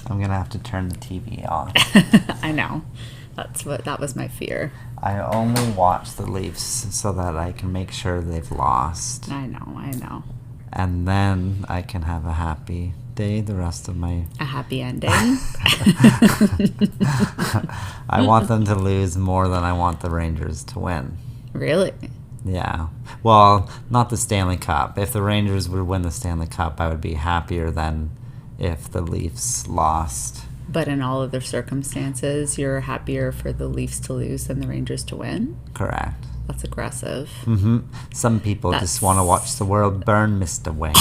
I'm going to have to turn the TV off. I know. That was my fear. I only watch the Leafs so that I can make sure they've lost. I know. And then I can have a happy day the rest of my... A happy ending. I want them to lose more than I want the Rangers to win. Really? Yeah. Well, not the Stanley Cup. If the Rangers would win the Stanley Cup, I would be happier than if the Leafs lost. But in all other circumstances, you're happier for the Leafs to lose than the Rangers to win? Correct. That's aggressive. Mm-hmm. Some people just want to watch the world burn, Mr. Wayne.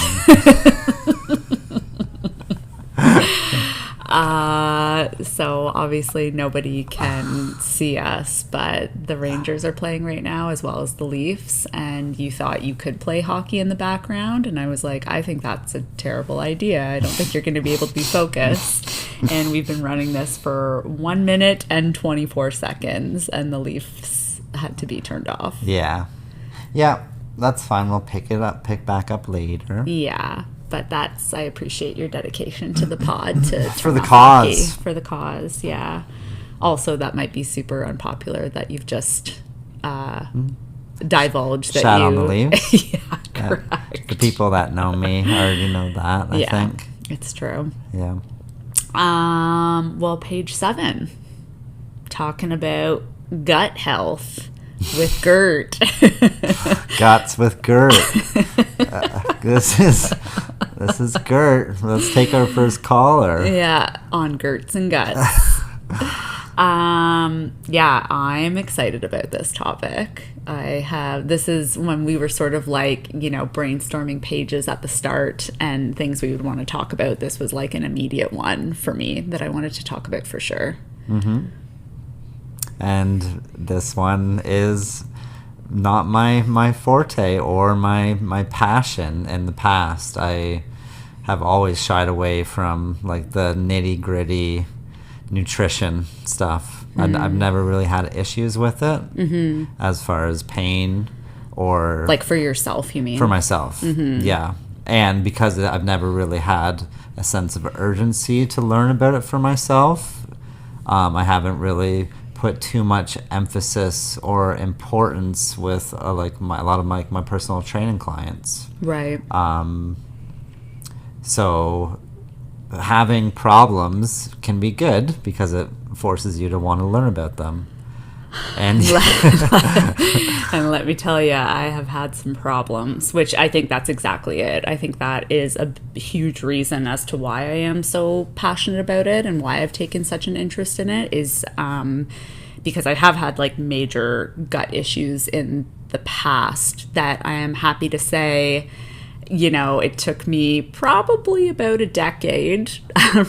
So obviously nobody can see us, but the Rangers are playing right now as well as the Leafs, and you thought you could play hockey in the background, and I was like, I think that's a terrible idea. I don't think you're going to be able to be focused. And we've been running this for 1 minute and 24 seconds, and the Leafs had to be turned off. Yeah, that's fine. We'll pick back up later. Yeah. But I appreciate your dedication to the pod. For the cause. For the cause, yeah. Also, that might be super unpopular that you've just divulged that Shout on the Leafs. Yeah, correct. The people that know me already know that, I think. It's true. Yeah. Well, page 7. Talking about gut health with Gert. Guts with Gert. This is Gert. Let's take our first caller. Yeah, on Gerts and Guts. Yeah, I'm excited about this topic. This is when we were sort of like, brainstorming pages at the start and things we would want to talk about. This was like an immediate one for me that I wanted to talk about for sure. Mm-hmm. And this one is not my forte or my passion in the past. I have always shied away from like the nitty-gritty nutrition stuff. I've never really had issues with it as far as pain or... Like for yourself, you mean? For myself, yeah. And because I've never really had a sense of urgency to learn about it for myself, I haven't really put too much emphasis or importance with a lot of my personal training clients. Right. So having problems can be good because it forces you to want to learn about them. And and let me tell you, I have had some problems, which I think that's exactly it. I think that is a huge reason as to why I am so passionate about it and why I've taken such an interest in it is because I have had like major gut issues in the past that I am happy to say, it took me probably about a decade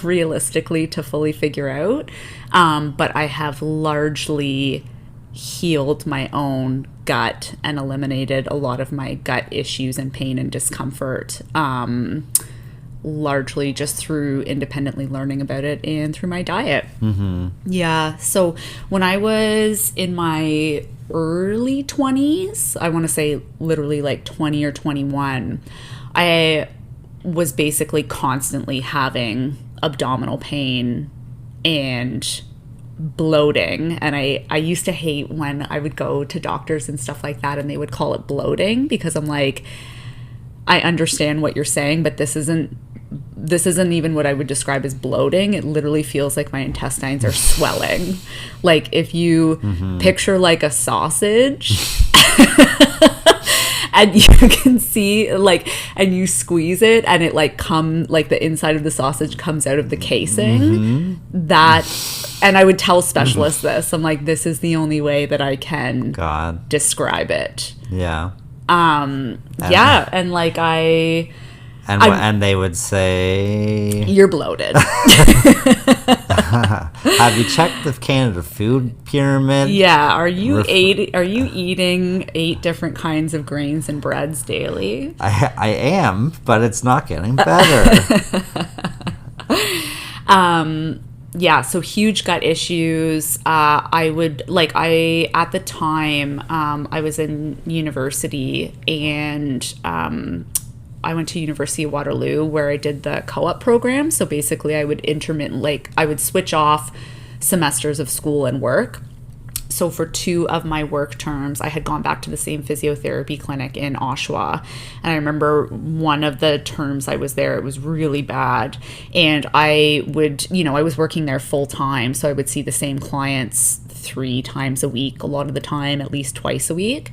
realistically to fully figure out. But I have largely healed my own gut and eliminated a lot of my gut issues and pain and discomfort, largely just through independently learning about it and through my diet. Mm-hmm. Yeah. So when I was in my early 20s, I want to say literally like 20 or 21, I was basically constantly having abdominal pain and bloating, and I used to hate when I would go to doctors and stuff like that and they would call it bloating, because I'm like, I understand what you're saying, but this isn't even what I would describe as bloating. It literally feels like my intestines are swelling. Like if you picture like a sausage and you can see and you squeeze it and it the inside of the sausage comes out of the casing. And I would tell specialists this. I'm like, this is the only way that I can describe it. Yeah. And they would say, you're bloated. Have you checked the Canada Food Pyramid? Yeah. Are you eating 8 different kinds of grains and breads daily? I am, but it's not getting better. Yeah, so huge gut issues. At the time, I was in university and I went to University of Waterloo where I did the co-op program. So basically I would I would switch off semesters of school and work. So for 2 of my work terms, I had gone back to the same physiotherapy clinic in Oshawa. And I remember one of the terms I was there, it was really bad. And I was working there full time. So I would see the same clients 3 times a week, a lot of the time, at least twice a week.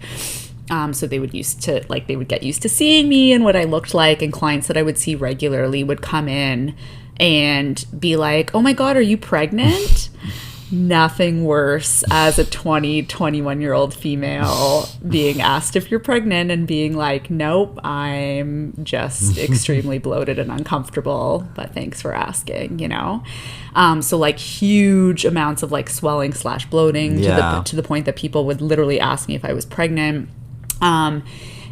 So they would get used to seeing me and what I looked like, and clients that I would see regularly would come in and be like, "Oh my God, are you pregnant?" Nothing worse as a 21-year-old female being asked if you're pregnant and being like, "Nope, I'm just extremely bloated and uncomfortable, but thanks for asking," So like huge amounts of like swelling / bloating to the point that people would literally ask me if I was pregnant.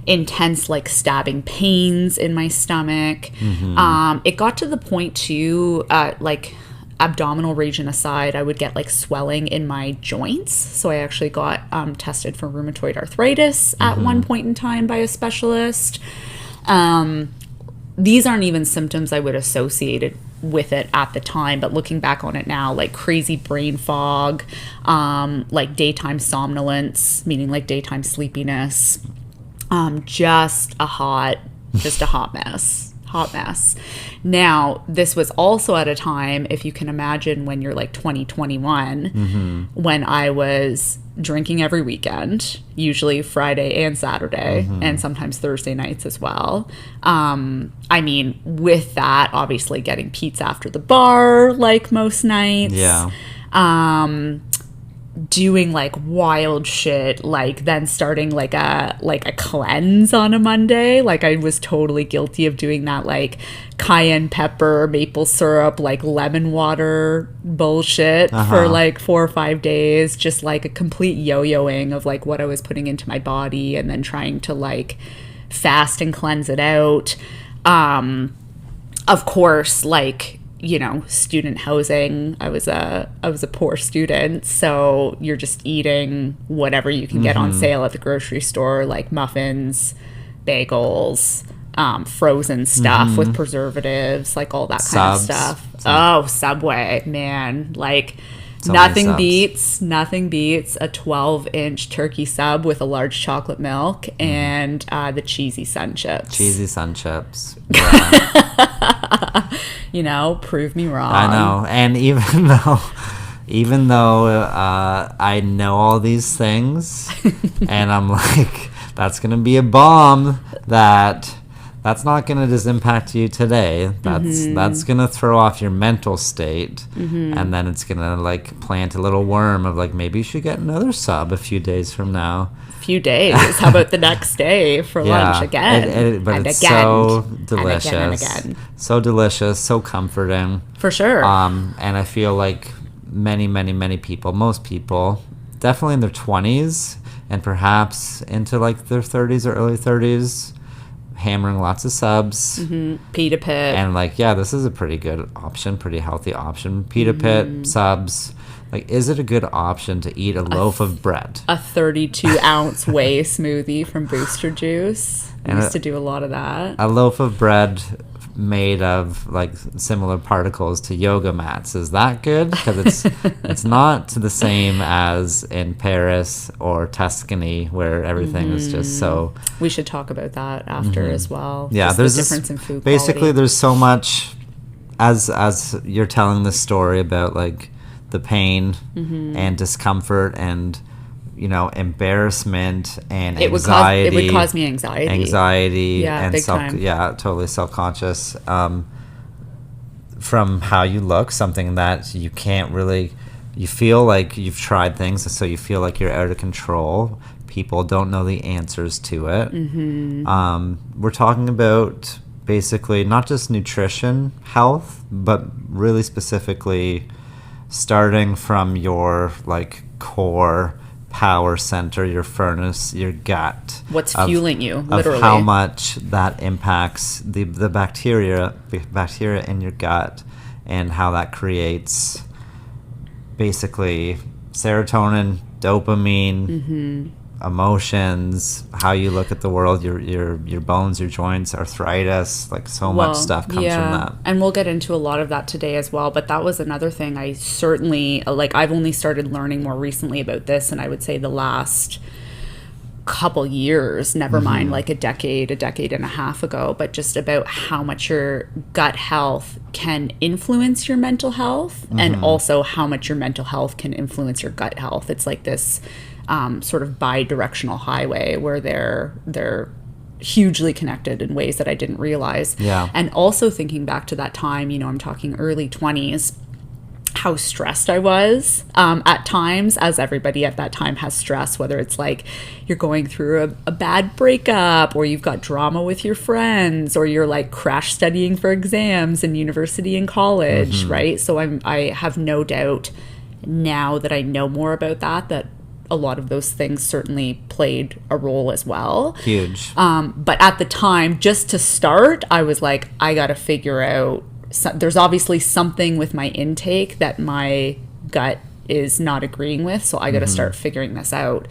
Intense like stabbing pains in my stomach. It got to the point too, like abdominal region aside, I would get like swelling in my joints. So I actually got tested for rheumatoid arthritis at one point in time by a specialist. These aren't even symptoms I would associate with it at the time, but looking back on it now, like crazy brain fog, like daytime somnolence, meaning like daytime sleepiness, just a hot mess. Now, this was also at a time, if you can imagine, when you're like 2021, when I was drinking every weekend, usually Friday and Saturday, and sometimes Thursday nights as well. I mean, with that, obviously getting pizza after the bar, like most nights. Yeah. Doing like wild shit, like then starting like a cleanse on a Monday. Like I was totally guilty of doing that, like cayenne pepper, maple syrup, like lemon water bullshit for like 4 or 5 days, just like a complete yo-yoing of like what I was putting into my body, and then trying to like fast and cleanse it out. Of course, like, student housing, I was a poor student, so you're just eating whatever you can get on sale at the grocery store, like muffins, bagels, frozen stuff with preservatives, like all that kind of stuff. Oh, Subway, man, like nothing beats a 12-inch turkey sub with a large chocolate milk and the cheesy Sun Chips. Yeah. Prove me wrong. I know. And even though I know all these things and I'm like, that's going to be a bomb, that's not going to just impact you today. That's going to throw off your mental state. And then it's going to like plant a little worm of like, maybe you should get another sub a few days from now. Few days. How about the next day for lunch again? But it's so delicious. And again. So delicious, so comforting. For sure. And I feel like many people, most people, definitely in their 20s and perhaps into like their 30s or early 30s, hammering lots of subs. Pita Pit. And like, this is a pretty good option, pretty healthy option. Pita Pit, subs. Like, is it a good option to eat a loaf of bread? A 32-ounce whey smoothie from Booster Juice. I used to do a lot of that. A loaf of bread made of, like, similar particles to yoga mats. Is that good? Because it's not the same as in Paris or Tuscany, where everything is just so... We should talk about that after as well. Yeah, just there's the difference in food basically quality. There's so much, as you're telling this story about, like, the pain and discomfort and embarrassment and anxiety. It would cause me anxiety. And big time. Totally self-conscious from how you look, something that you can't really, you feel like you've tried things, so you feel like you're out of control. People don't know the answers to it. We're talking about basically not just nutrition, health, but really specifically starting from your like core power center, your furnace, your gut. What's fueling you, literally. Of how much that impacts the bacteria in your gut, and how that creates basically serotonin, dopamine, emotions, how you look at the world, your bones, your joints, arthritis, like much stuff comes from that. And we'll get into a lot of that today as well. But that was another thing I certainly, like, I've only started learning more recently about this, and I would say the last couple years, never mind like a decade and a half ago, but just about how much your gut health can influence your mental health, and also how much your mental health can influence your gut health. It's like this sort of bi-directional highway where they're hugely connected in ways that I didn't realize. Yeah. And also thinking back to that time, you know, I'm talking early 20s, how stressed I was at times, as everybody at that time has stress, whether it's like you're going through a bad breakup, or you've got drama with your friends, or you're like crash studying for exams in university and college, right? So I have no doubt now that I know more about that a lot of those things certainly played a role as well. Huge. But at the time, just to start, I was like, I got to figure out, there's obviously something with my intake that my gut is not agreeing with, so I got to start figuring this out.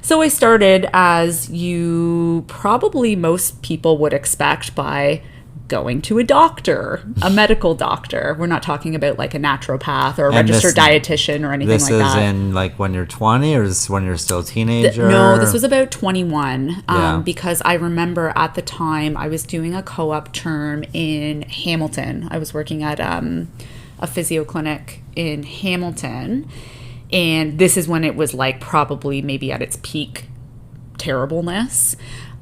So I started, as you probably most people would expect, by going to a doctor, a medical doctor. We're not talking about like a naturopath or a registered dietitian or anything like that. This is in like when you're 20, or is this when you're still a teenager? No, this was about 21, Yeah. because I remember at the time I was doing a co-op term in Hamilton. I was working at a physio clinic in Hamilton, and this is when it was like probably maybe at its peak terribleness.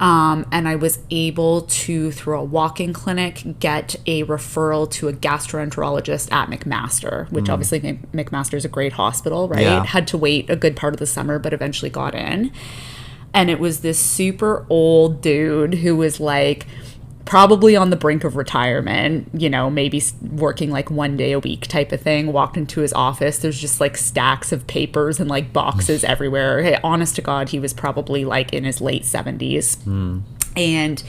And I was able to, through a walk-in clinic, get a referral to a gastroenterologist at McMaster, which obviously McMaster is a great hospital, right? Yeah. Had to wait a good part of the summer, but eventually got in. And it was this super old dude who was like probably on the brink of retirement, you know, maybe working like one day a week type of thing. Walked into his office, there's just like stacks of papers and like boxes everywhere. Hey, honest to God, he was probably like in his late 70s. And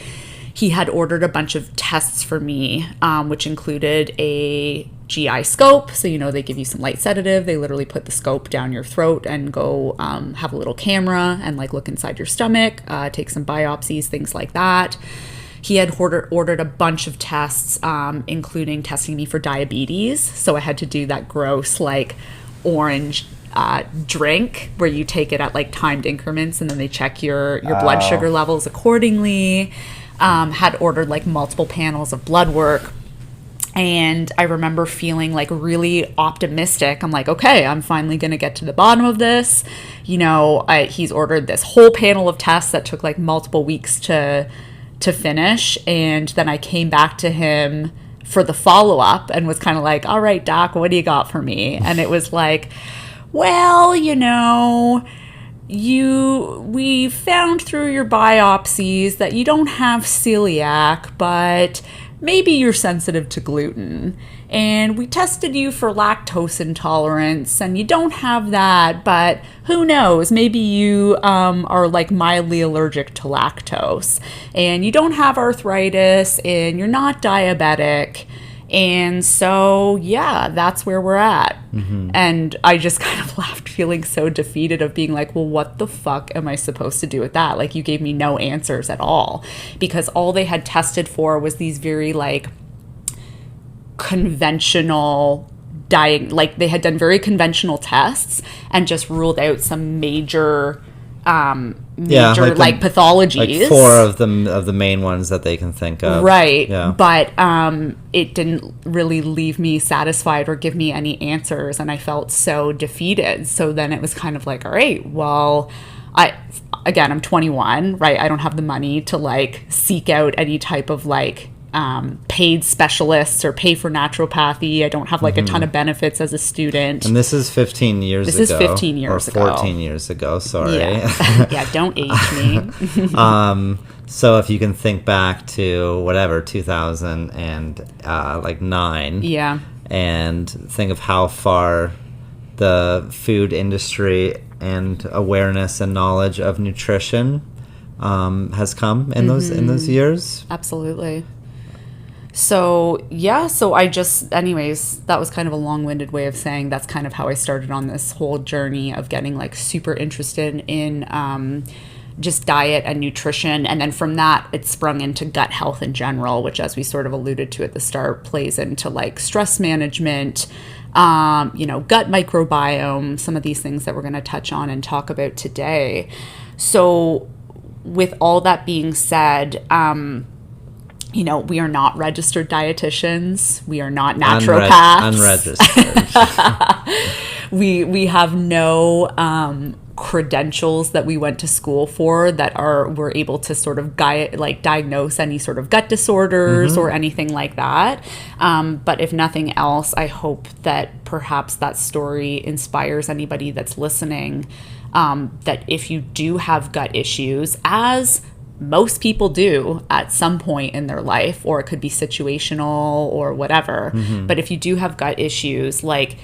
he had ordered a bunch of tests for me, which included a GI scope. So, you know, they give you some light sedative. They literally put the scope down your throat and go have a little camera and like look inside your stomach, take some biopsies, things like that. He had ordered a bunch of tests, including testing me for diabetes. So I had to do that gross, like, orange drink where you take it at, like, timed increments, and then they check your blood sugar levels accordingly. Had ordered, like, multiple panels of blood work. And I remember feeling, like, really optimistic. I'm like, okay, I'm finally going to get to the bottom of this. You know, he's ordered this whole panel of tests that took, like, multiple weeks to finish. And then I came back to him for the follow-up and was kind of like, all right, doc, what do you got for me? And it was like, well, you know, we found through your biopsies that you don't have celiac, but maybe you're sensitive to gluten. And we tested you for lactose intolerance, and you don't have that, but who knows? Maybe you are like mildly allergic to lactose, and you don't have arthritis, and you're not diabetic. And so, yeah, that's where we're at. And I just kind of laughed, feeling so defeated, of being like, well, what the fuck am I supposed to do with that? Like, you gave me no answers at all, because all they had tested for was these very, like, conventional like they had done very conventional tests and just ruled out some major like pathologies, like 4 of the main ones that they can think of, right? Yeah. But it didn't really leave me satisfied or give me any answers, and I felt so defeated. So then it was kind of like, all right, well, I'm 21, right? I don't have the money to like seek out any type of like paid specialists or pay for naturopathy. I don't have like a ton of benefits as a student. And this is 15 years ago. This is 15 years ago. Or 14 years ago, sorry. Yeah, yeah, don't age me. So if you can think back to whatever, 2009. Yeah. And think of how far the food industry and awareness and knowledge of nutrition has come in those years. Absolutely. So, yeah, so I just, anyways, that was kind of a long-winded way of saying that's kind of how I started on this whole journey of getting like super interested in just diet and nutrition. And then from that, it sprung into gut health in general, which, as we sort of alluded to at the start, plays into like stress management, gut microbiome, some of these things that we're going to touch on and talk about today. So with all that being said, we are not registered dietitians. We are not naturopaths. Unregistered. We have no credentials that we went to school for that we're able to sort of diagnose any sort of gut disorders or anything like that. But if nothing else, I hope that perhaps that story inspires anybody that's listening, that if you do have gut issues, as most people do at some point in their life, or it could be situational or whatever. But if you do have gut issues, like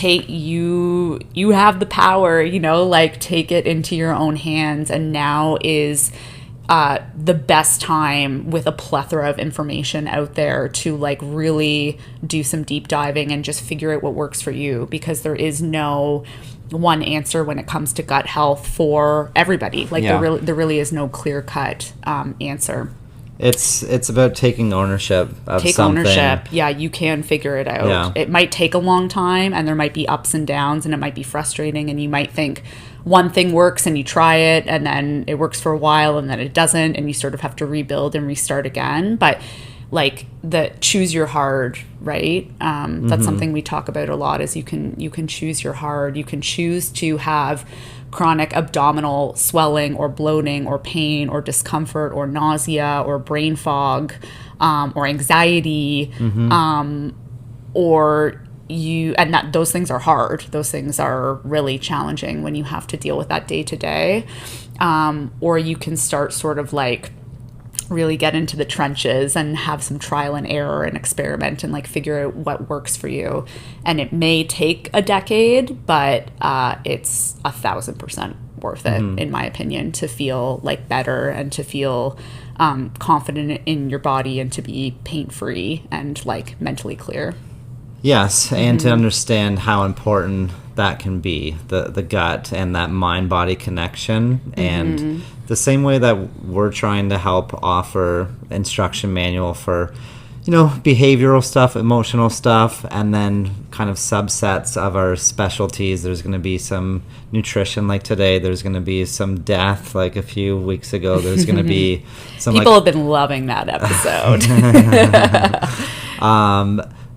you have the power, take it into your own hands. And now is the best time, with a plethora of information out there, to like really do some deep diving and just figure out what works for you, because there is no one answer when it comes to gut health for everybody. There really is no clear-cut answer. It's about taking ownership of something. Yeah, you can figure it out. Yeah. It might take a long time, and there might be ups and downs, and it might be frustrating, and you might think one thing works and you try it and then it works for a while and then it doesn't, and you sort of have to rebuild and restart again. But like the choose your hard, right? That's something we talk about a lot, is you can choose your hard. You can choose to have chronic abdominal swelling or bloating or pain or discomfort or nausea or brain fog or anxiety, those things are hard. Those things are really challenging when you have to deal with that day to day. Or you can start sort of like really get into the trenches and have some trial and error and experiment and like figure out what works for you. And it may take a decade, but it's 1,000% worth it, in my opinion, to feel like better and to feel confident in your body and to be pain-free and like mentally clear. Yes, and to understand how important that can be, the gut and that mind-body connection. And the same way that we're trying to help offer instruction manual for, behavioral stuff, emotional stuff, and then kind of subsets of our specialties. There's going to be some nutrition, like today. There's going to be some death, like a few weeks ago. There's going to be some people have been loving that episode.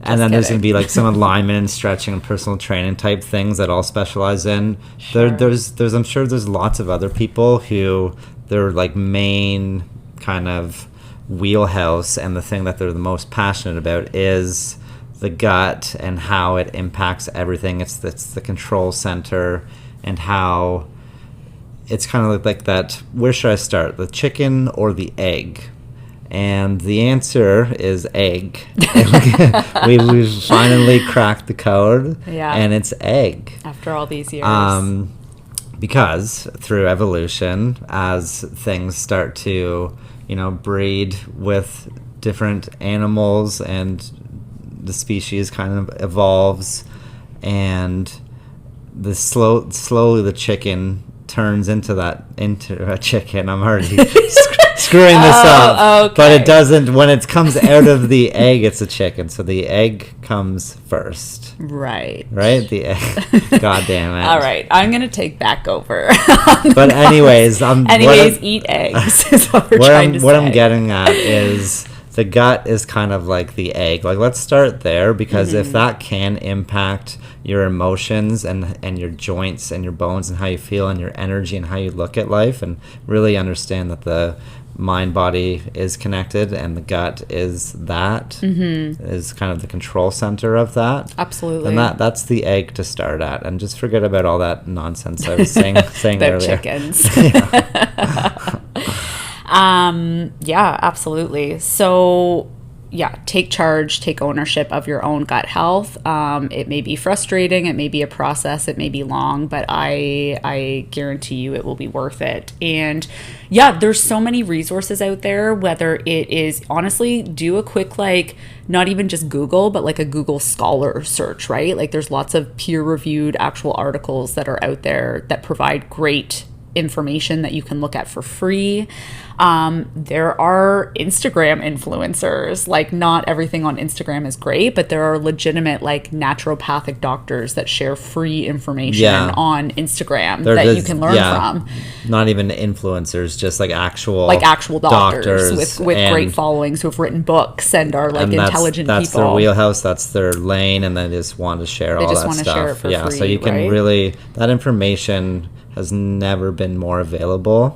And then there's going to be like some alignment and stretching and personal training type things that all specialize in. Sure. There's I'm sure there's lots of other people who their like main kind of wheelhouse and the thing that they're the most passionate about is the gut and how it impacts everything. It's the control center, and how it's kind of like that. Where should I start? The chicken or the egg? And the answer is egg. We've finally cracked the code, and it's egg. After all these years. Because through evolution, as things start to, breed with different animals and the species kind of evolves, and slowly the chicken turns into a chicken. I'm already screwing this up. Okay. But it doesn't. When it comes out of the egg, it's a chicken. So the egg comes first. Right. The egg. God damn it. All right. I'm going to take back over. But anyways. Eat eggs is what we're trying to say. What I'm getting at is the gut is kind of like the egg. Like, let's start there, because if that can impact your emotions and your joints and your bones and how you feel and your energy and how you look at life, and really understand that the mind body is connected and the gut is is kind of the control center of that. Absolutely. And that's the egg to start at, and just forget about all that nonsense I was saying about earlier. Chickens. Yeah, absolutely. So take charge, take ownership of your own gut health. It may be frustrating, it may be a process, it may be long, but I guarantee you it will be worth it. And yeah, there's so many resources out there, whether it is, honestly, do a quick, like, not even just Google, but like a Google Scholar search, right? Like there's lots of peer-reviewed actual articles that are out there that provide great information that you can look at for free. There are Instagram influencers. Like, not everything on Instagram is great, but there are legitimate, like, naturopathic doctors that share free information on Instagram that you can learn from. Not even influencers, just like actual doctors with great followings who have written books and are like intelligent that's people. That's their wheelhouse, that's their lane, and they just want to share all that stuff. They just want to share it for free, so you can really, that information has never been more available.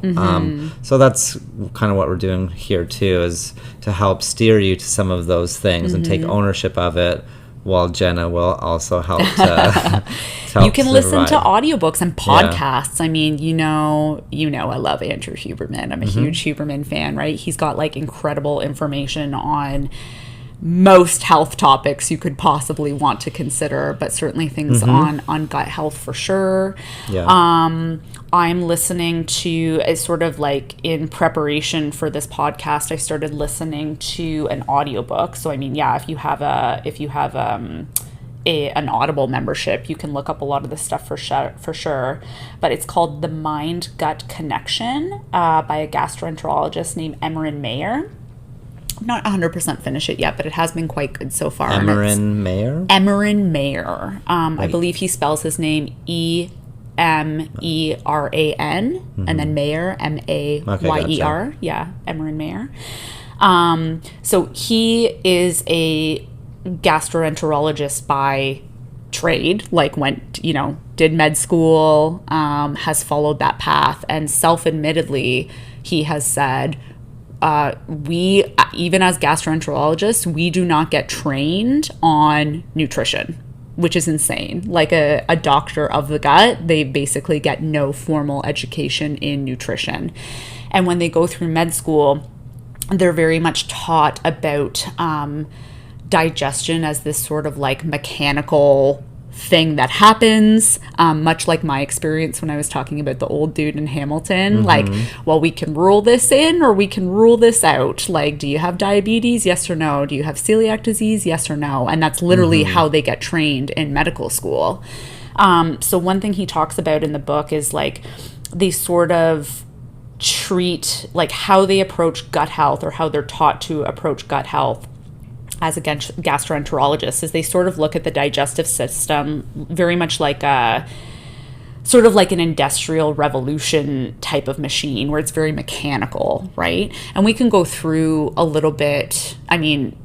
So that's kind of what we're doing here too, is to help steer you to some of those things and take ownership of it, while Jenna will also help to you can listen to audiobooks and podcasts. I mean, you know I love Andrew Huberman. I'm a huge Huberman fan, right? He's got like incredible information on most health topics you could possibly want to consider, but certainly things on gut health for sure. I'm listening to, as sort of like in preparation for this podcast, I started listening to an audiobook. So I mean, if you have an Audible membership, you can look up a lot of this stuff for sure. But it's called The Mind-Gut Connection by a gastroenterologist named Emmerin Mayer. I'm not 100% finished it yet, but it has been quite good so far. Emmerin Mayer? Emmerin Mayer. I believe he spells his name Emeran, and then Mayer, Mayer. Gotcha. Yeah, Emmerin Mayer. So he is a gastroenterologist by trade, like did med school, has followed that path, and self-admittedly, he has said, we, even as gastroenterologists, we do not get trained on nutrition, which is insane. Like a doctor of the gut, they basically get no formal education in nutrition. And when they go through med school, they're very much taught about digestion as this sort of like mechanical thing that happens, much like my experience when I was talking about the old dude in Hamilton. Like, well, we can rule this in or we can rule this out. Like, do you have diabetes? Yes or no? Do you have celiac disease? Yes or no? And that's literally how they get trained in medical school. So one thing he talks about in the book is like they sort of treat like how they approach gut health, or how they're taught to approach gut health as a gastroenterologist, is they sort of look at the digestive system very much like a sort of like an industrial revolution type of machine, where it's very mechanical, right? And we can go through a little bit. I mean,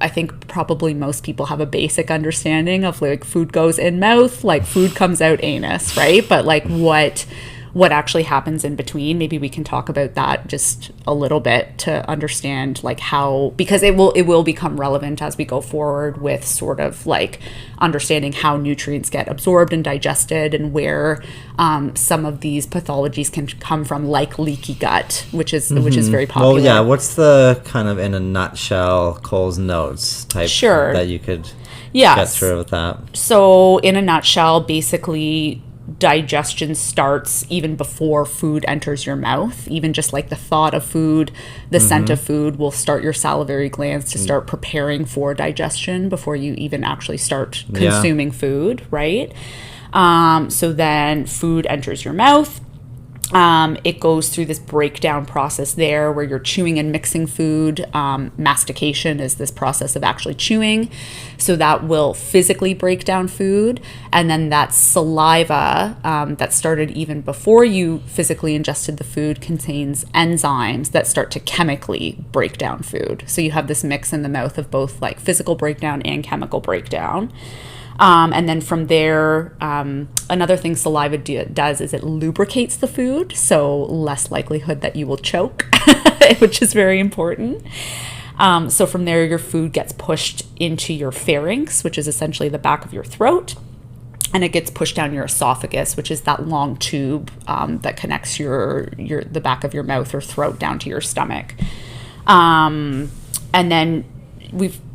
I think probably most people have a basic understanding of like food goes in mouth, like food comes out anus, right? But like what actually happens in between, maybe we can talk about that just a little bit to understand like how, because it will become relevant as we go forward with sort of like understanding how nutrients get absorbed and digested, and where some of these pathologies can come from, like leaky gut, which is very popular. Well, yeah, what's the kind of in a nutshell Cole's notes type that you could get through with that? So in a nutshell, basically digestion starts even before food enters your mouth. Even just like the thought of food, the scent of food will start your salivary glands to start preparing for digestion before you even actually start consuming food, right? So then food enters your mouth. It goes through this breakdown process there where you're chewing and mixing food. Mastication is this process of actually chewing. So that will physically break down food. And then that saliva that started even before you physically ingested the food contains enzymes that start to chemically break down food. So you have this mix in the mouth of both like physical breakdown and chemical breakdown. And then from there, another thing saliva does is it lubricates the food, so less likelihood that you will choke, which is very important. So from there, your food gets pushed into your pharynx, which is essentially the back of your throat, and it gets pushed down your esophagus, which is that long tube that connects the back of your mouth or throat down to your stomach. And then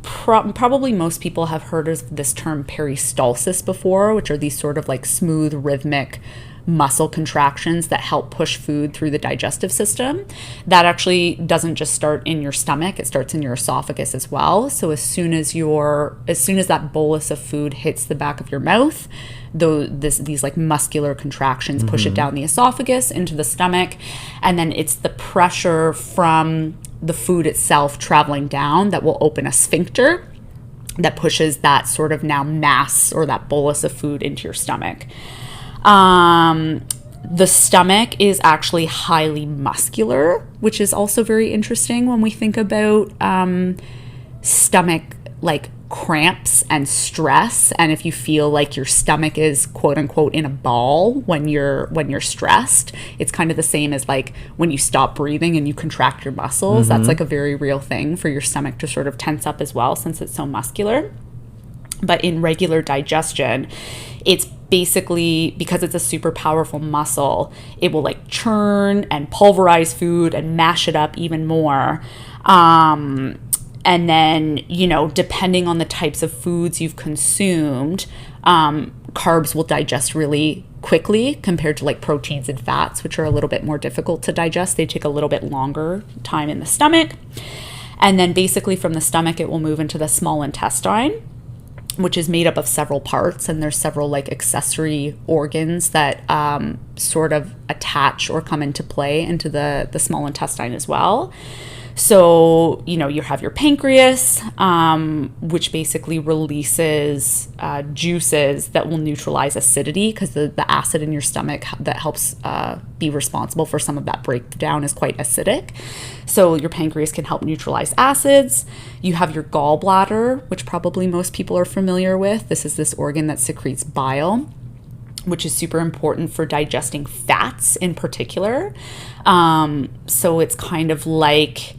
probably most people have heard of this term peristalsis before, which are these sort of like smooth, rhythmic muscle contractions that help push food through the digestive system. That actually doesn't just start in your stomach, it starts in your esophagus as well. So as soon as that bolus of food hits the back of your mouth, these like muscular contractions push it down the esophagus into the stomach, and then it's the pressure from the food itself traveling down that will open a sphincter that pushes that sort of now mass or that bolus of food into your stomach. The stomach is actually highly muscular, which is also very interesting when we think about stomach like cramps and stress. And if you feel like your stomach is quote unquote in a ball when you're stressed, it's kind of the same as like when you stop breathing and you contract your muscles. That's like a very real thing for your stomach to sort of tense up as well, since it's so muscular. But in regular digestion, it's basically, because it's a super powerful muscle, it will like churn and pulverize food and mash it up even more. And then, depending on the types of foods you've consumed, carbs will digest really quickly compared to like proteins and fats, which are a little bit more difficult to digest. They take a little bit longer time in the stomach. And then basically from the stomach, it will move into the small intestine, which is made up of several parts, and there's several like accessory organs that sort of attach or come into play into the small intestine as well. So, you have your pancreas, which basically releases juices that will neutralize acidity, because the acid in your stomach that helps be responsible for some of that breakdown is quite acidic. So your pancreas can help neutralize acids. You have your gallbladder, which probably most people are familiar with. This is this organ that secretes bile, which is super important for digesting fats in particular. So it's kind of like,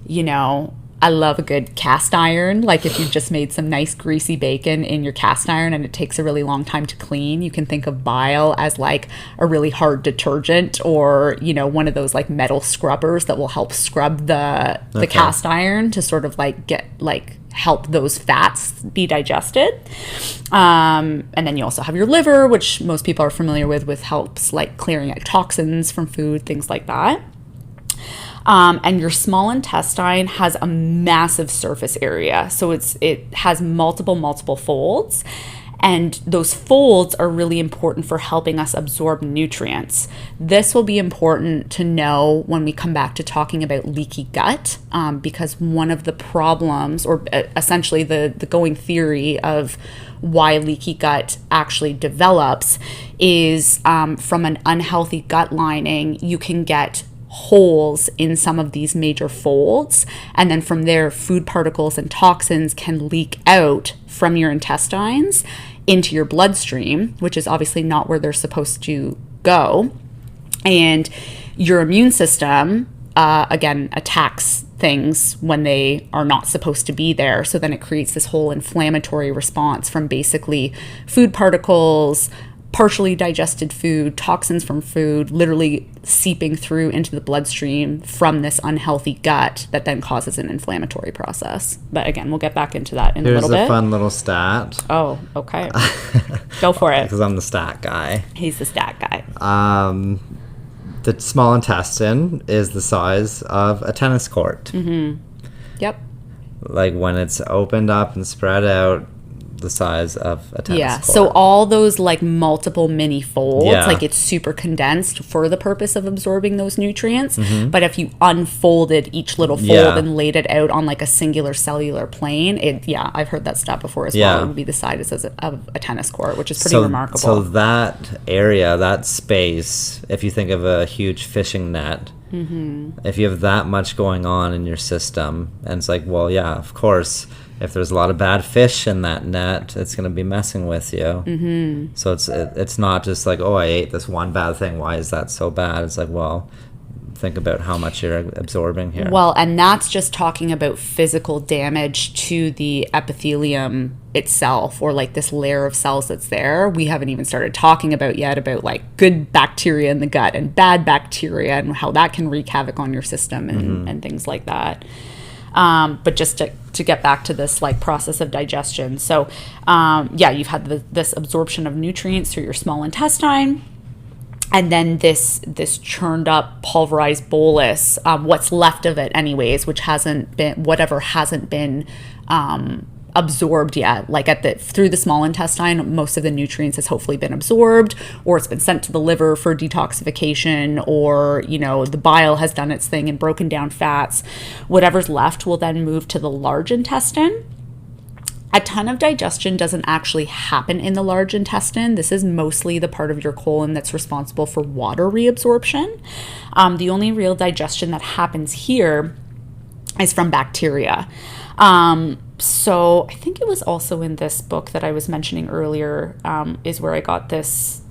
I love a good cast iron. Like if you've just made some nice greasy bacon in your cast iron and it takes a really long time to clean, you can think of bile as like a really hard detergent, or, one of those like metal scrubbers that will help scrub the cast iron to sort of like help those fats be digested. And then you also have your liver, which most people are familiar with helps like clearing out toxins from food, things like that. And your small intestine has a massive surface area. So it has multiple folds. And those folds are really important for helping us absorb nutrients. This will be important to know when we come back to talking about leaky gut, because one of the problems, or essentially the going theory of why leaky gut actually develops, is from an unhealthy gut lining, you can get holes in some of these major folds, and then from there food particles and toxins can leak out from your intestines into your bloodstream, which is obviously not where they're supposed to go. And your immune system again attacks things when they are not supposed to be there. So then it creates this whole inflammatory response from basically food particles, partially digested food, toxins from food, literally seeping through into the bloodstream from this unhealthy gut that then causes an inflammatory process. But again, we'll get back into that in a little bit. Here's a fun little stat. Oh, okay. Go for it. Because I'm the stat guy. He's the stat guy. The small intestine is the size of a tennis court. Mm-hmm. Yep. Like when it's opened up and spread out, the size of a tennis court. So all those like multiple mini folds, like it's super condensed for the purpose of absorbing those nutrients. Mm-hmm. But if you unfolded each little fold and laid it out on like a singular cellular plane, I've heard that stat before as well. It would be the size of a tennis court, which is pretty remarkable. So that area, that space, if you think of a huge fishing net, if you have that much going on in your system, and it's like, well, yeah, of course, if there's a lot of bad fish in that net, it's going to be messing with you. Mm-hmm. So it's not just like, oh, I ate this one bad thing, why is that so bad? It's like, well, think about how much you're absorbing here. Well, and that's just talking about physical damage to the epithelium itself, or like this layer of cells that's there. We haven't even started talking about like good bacteria in the gut and bad bacteria and how that can wreak havoc on your system and things like that. But just to get back to this like process of digestion. So you've had this absorption of nutrients through your small intestine. And then this churned up pulverized bolus, what's left of it anyways, which hasn't been absorbed yet, like through the small intestine, most of the nutrients has hopefully been absorbed, or it's been sent to the liver for detoxification, or the bile has done its thing and broken down fats. Whatever's left will then move to the large intestine. A ton of digestion doesn't actually happen in the large intestine. This is mostly the part of your colon that's responsible for water reabsorption. The only real digestion that happens here is from bacteria. So I think it was also in this book that I was mentioning earlier, is where I got this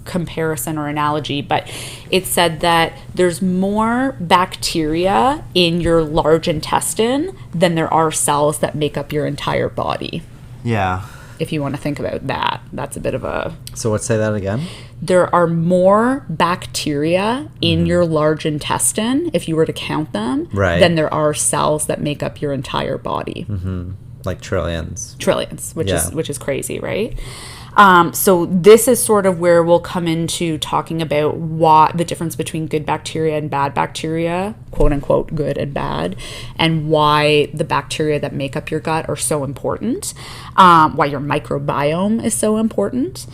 comparison or analogy, but it said that there's more bacteria in your large intestine than there are cells that make up your entire body. Yeah. If you want to think about that, that's a bit of a... So let's say that again. There are more bacteria in your large intestine, if you were to count them, than there are cells that make up your entire body. Mm-hmm. Like trillions. Trillions, which is crazy, right? So this is sort of where we'll come into talking about what the difference between good bacteria and bad bacteria, quote unquote good and bad, and why the bacteria that make up your gut are so important, why your microbiome is so important.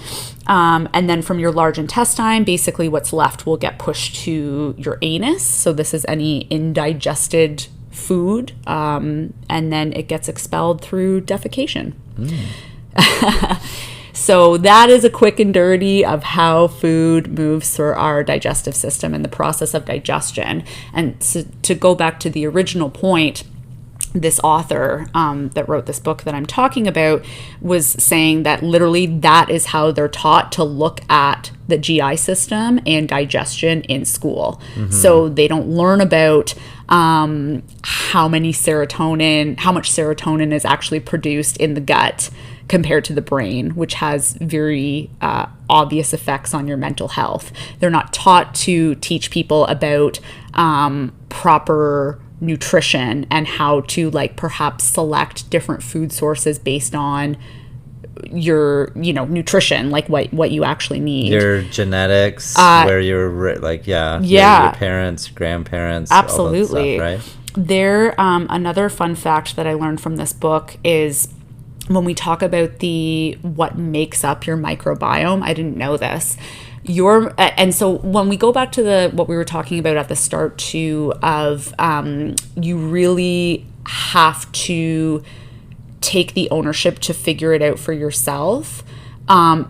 And then from your large intestine, basically what's left will get pushed to your anus. So this is any indigested food, and then it gets expelled through defecation. So that is a quick and dirty of how food moves through our digestive system and the process of digestion. And to go back to the original point, this author that wrote this book that I'm talking about was saying that literally that is how they're taught to look at the GI system and digestion in school. So they don't learn about how much serotonin is actually produced in the gut compared to the brain, which has very obvious effects on your mental health. They're not taught to teach people about proper nutrition and how to perhaps select different food sources based on your nutrition, like what you actually need, your genetics, where you're your parents, grandparents, absolutely, all that stuff, right? There another fun fact that I learned from this book is when we talk about what makes up your microbiome, I didn't know this. And so when we go back to what we were talking about at the start too, of you really have to take the ownership to figure it out for yourself,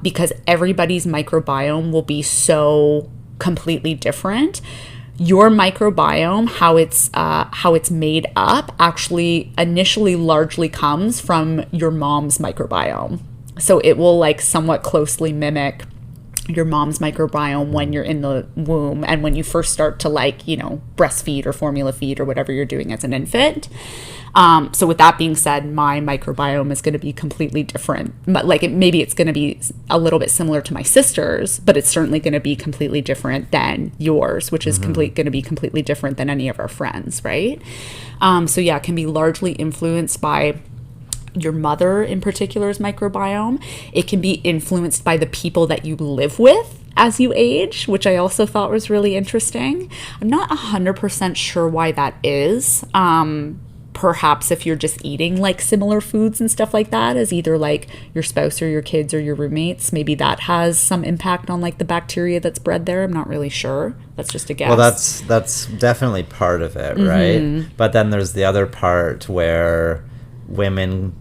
because everybody's microbiome will be so completely different. Your microbiome, how it's made up, actually initially largely comes from your mom's microbiome. So it will somewhat closely mimic your mom's microbiome when you're in the womb and when you first start to breastfeed or formula feed or whatever you're doing as an infant. So with that being said, my microbiome is going to be completely different. Maybe it's going to be a little bit similar to my sister's, but it's certainly going to be completely different than yours, which is going to be completely different than any of our friends, right? It can be largely influenced by your mother in particular's microbiome. It can be influenced by the people that you live with as you age, which I also thought was really interesting. I'm not 100% sure why that is. Perhaps if you're just eating similar foods and stuff like that as either your spouse or your kids or your roommates, maybe that has some impact on the bacteria that's bred there. I'm not really sure. That's just a guess. Well, that's definitely part of it, right? But then there's the other part where women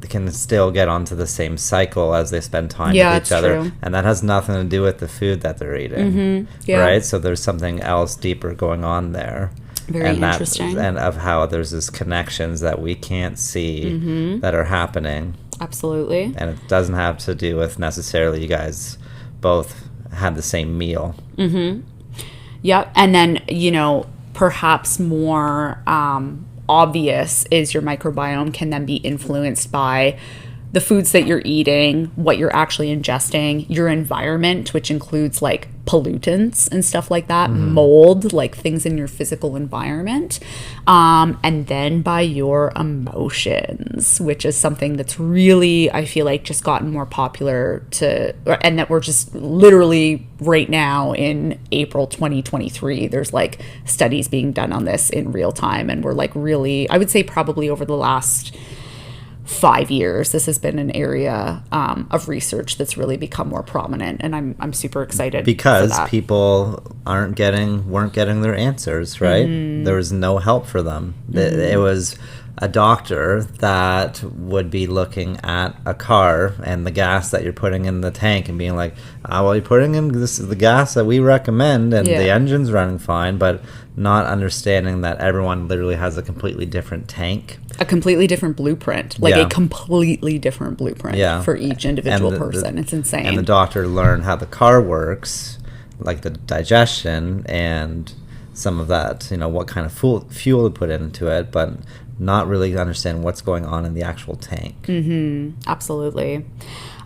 can still get onto the same cycle as they spend time with each other. True. And that has nothing to do with the food that they're eating, right? So there's something else deeper going on there. Very interesting. And of how there's these connections that we can't see that are happening. Absolutely. And it doesn't have to do with necessarily you guys both had the same meal. Yep. And then, perhaps more obvious is your microbiome can then be influenced by the foods that you're eating, what you're actually ingesting, your environment, which includes pollutants and stuff like that, mold, like things in your physical environment, and then by your emotions, which is something that's really, I feel like, just gotten more popular and that we're just literally right now in April 2023, there's like studies being done on this in real time, and we're like really, I would say probably over the last 5 years, this has been an area of research that's really become more prominent, and I'm super excited because for that. People weren't getting their answers right. There was no help for them. It was a doctor that would be looking at a car and the gas that you're putting in the tank and being like, well, you're putting in this is the gas that we recommend, and the engine's running fine, but not understanding that everyone literally has a completely different tank, a completely different blueprint, like a completely different blueprint for each individual person. It's insane. And the doctor learned how the car works, like the digestion and some of that, what kind of fuel to put into it, but not really understand what's going on in the actual tank. Absolutely.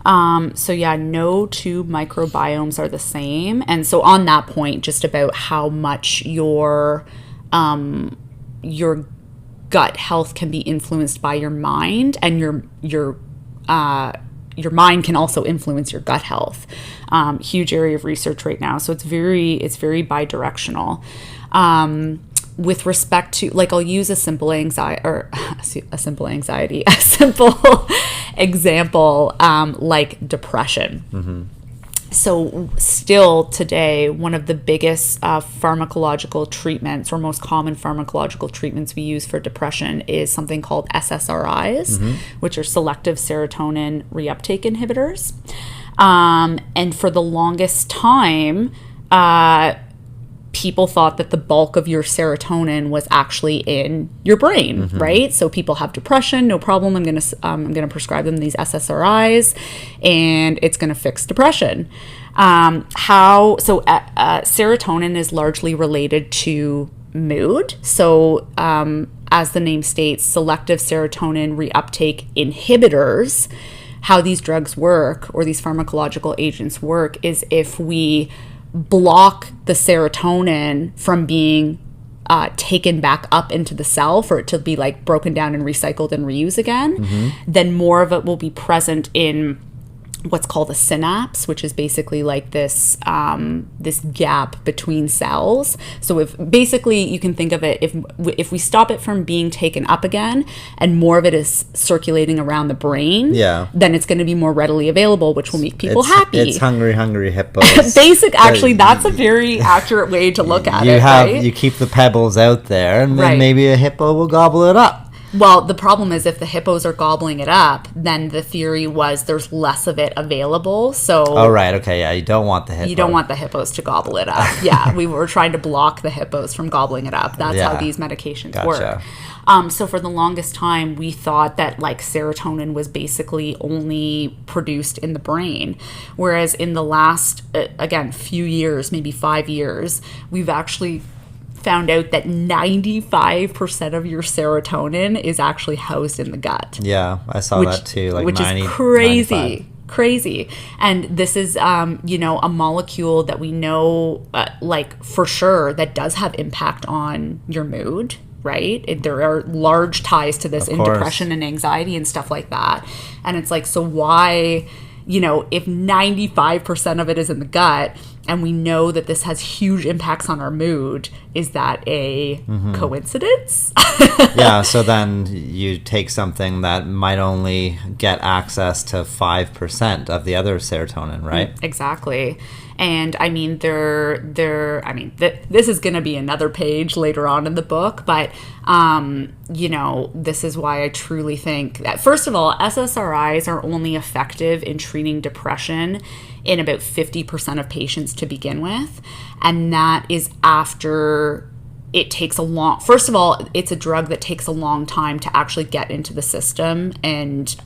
So no two microbiomes are the same. And so on that point, just about how much your gut health can be influenced by your mind, and your mind can also influence your gut health. Huge area of research right now. So it's very bidirectional. With respect to, like, I'll use a simple example, like depression. So still today, one of the biggest pharmacological treatments, or most common pharmacological treatments we use for depression, is something called SSRIs, which are selective serotonin reuptake inhibitors. And for the longest time, people thought that the bulk of your serotonin was actually in your brain, right? So people have depression, no problem. I'm gonna prescribe them these SSRIs, and it's gonna fix depression. Serotonin is largely related to mood. So as the name states, selective serotonin reuptake inhibitors. How these drugs work, or these pharmacological agents work, is if we block the serotonin from being taken back up into the cell for it to be like broken down and recycled and reused again, then more of it will be present in what's called a synapse, which is basically like this this gap between cells. So if basically you can think of it, if we stop it from being taken up again and more of it is circulating around the brain, then it's going to be more readily available, which will make people happy. It's hungry hippos. Actually, that's a very accurate way to look at it. Right? You keep the pebbles out there, and then maybe a hippo will gobble it up. Well, the problem is if the hippos are gobbling it up, then the theory was there's less of it available. So, oh, right. Okay. Yeah. You don't want the hippos. You don't want the hippos to gobble it up. Yeah. We were trying to block the hippos from gobbling it up. That's how these medications work. So for the longest time, we thought that like serotonin was basically only produced in the brain. Whereas in the last, again, few years, maybe 5 years, we've actually found out that 95% of your serotonin is actually housed in the gut. Yeah, I saw that too. Like which 90, is crazy. 95. Crazy. And this is, a molecule that we know, like for sure, that does have impact on your mood, right? There are large ties to this in depression and anxiety and stuff like that. And it's like, so why, if 95% of it is in the gut, and we know that this has huge impacts on our mood, is that a coincidence? Yeah, so then you take something that might only get access to 5% of the other serotonin, right? Exactly. And I mean, this is going to be another page later on in the book, but, this is why I truly think that, first of all, SSRIs are only effective in treating depression in about 50% of patients to begin with. And that is after it takes first of all, it's a drug that takes a long time to actually get into the system and,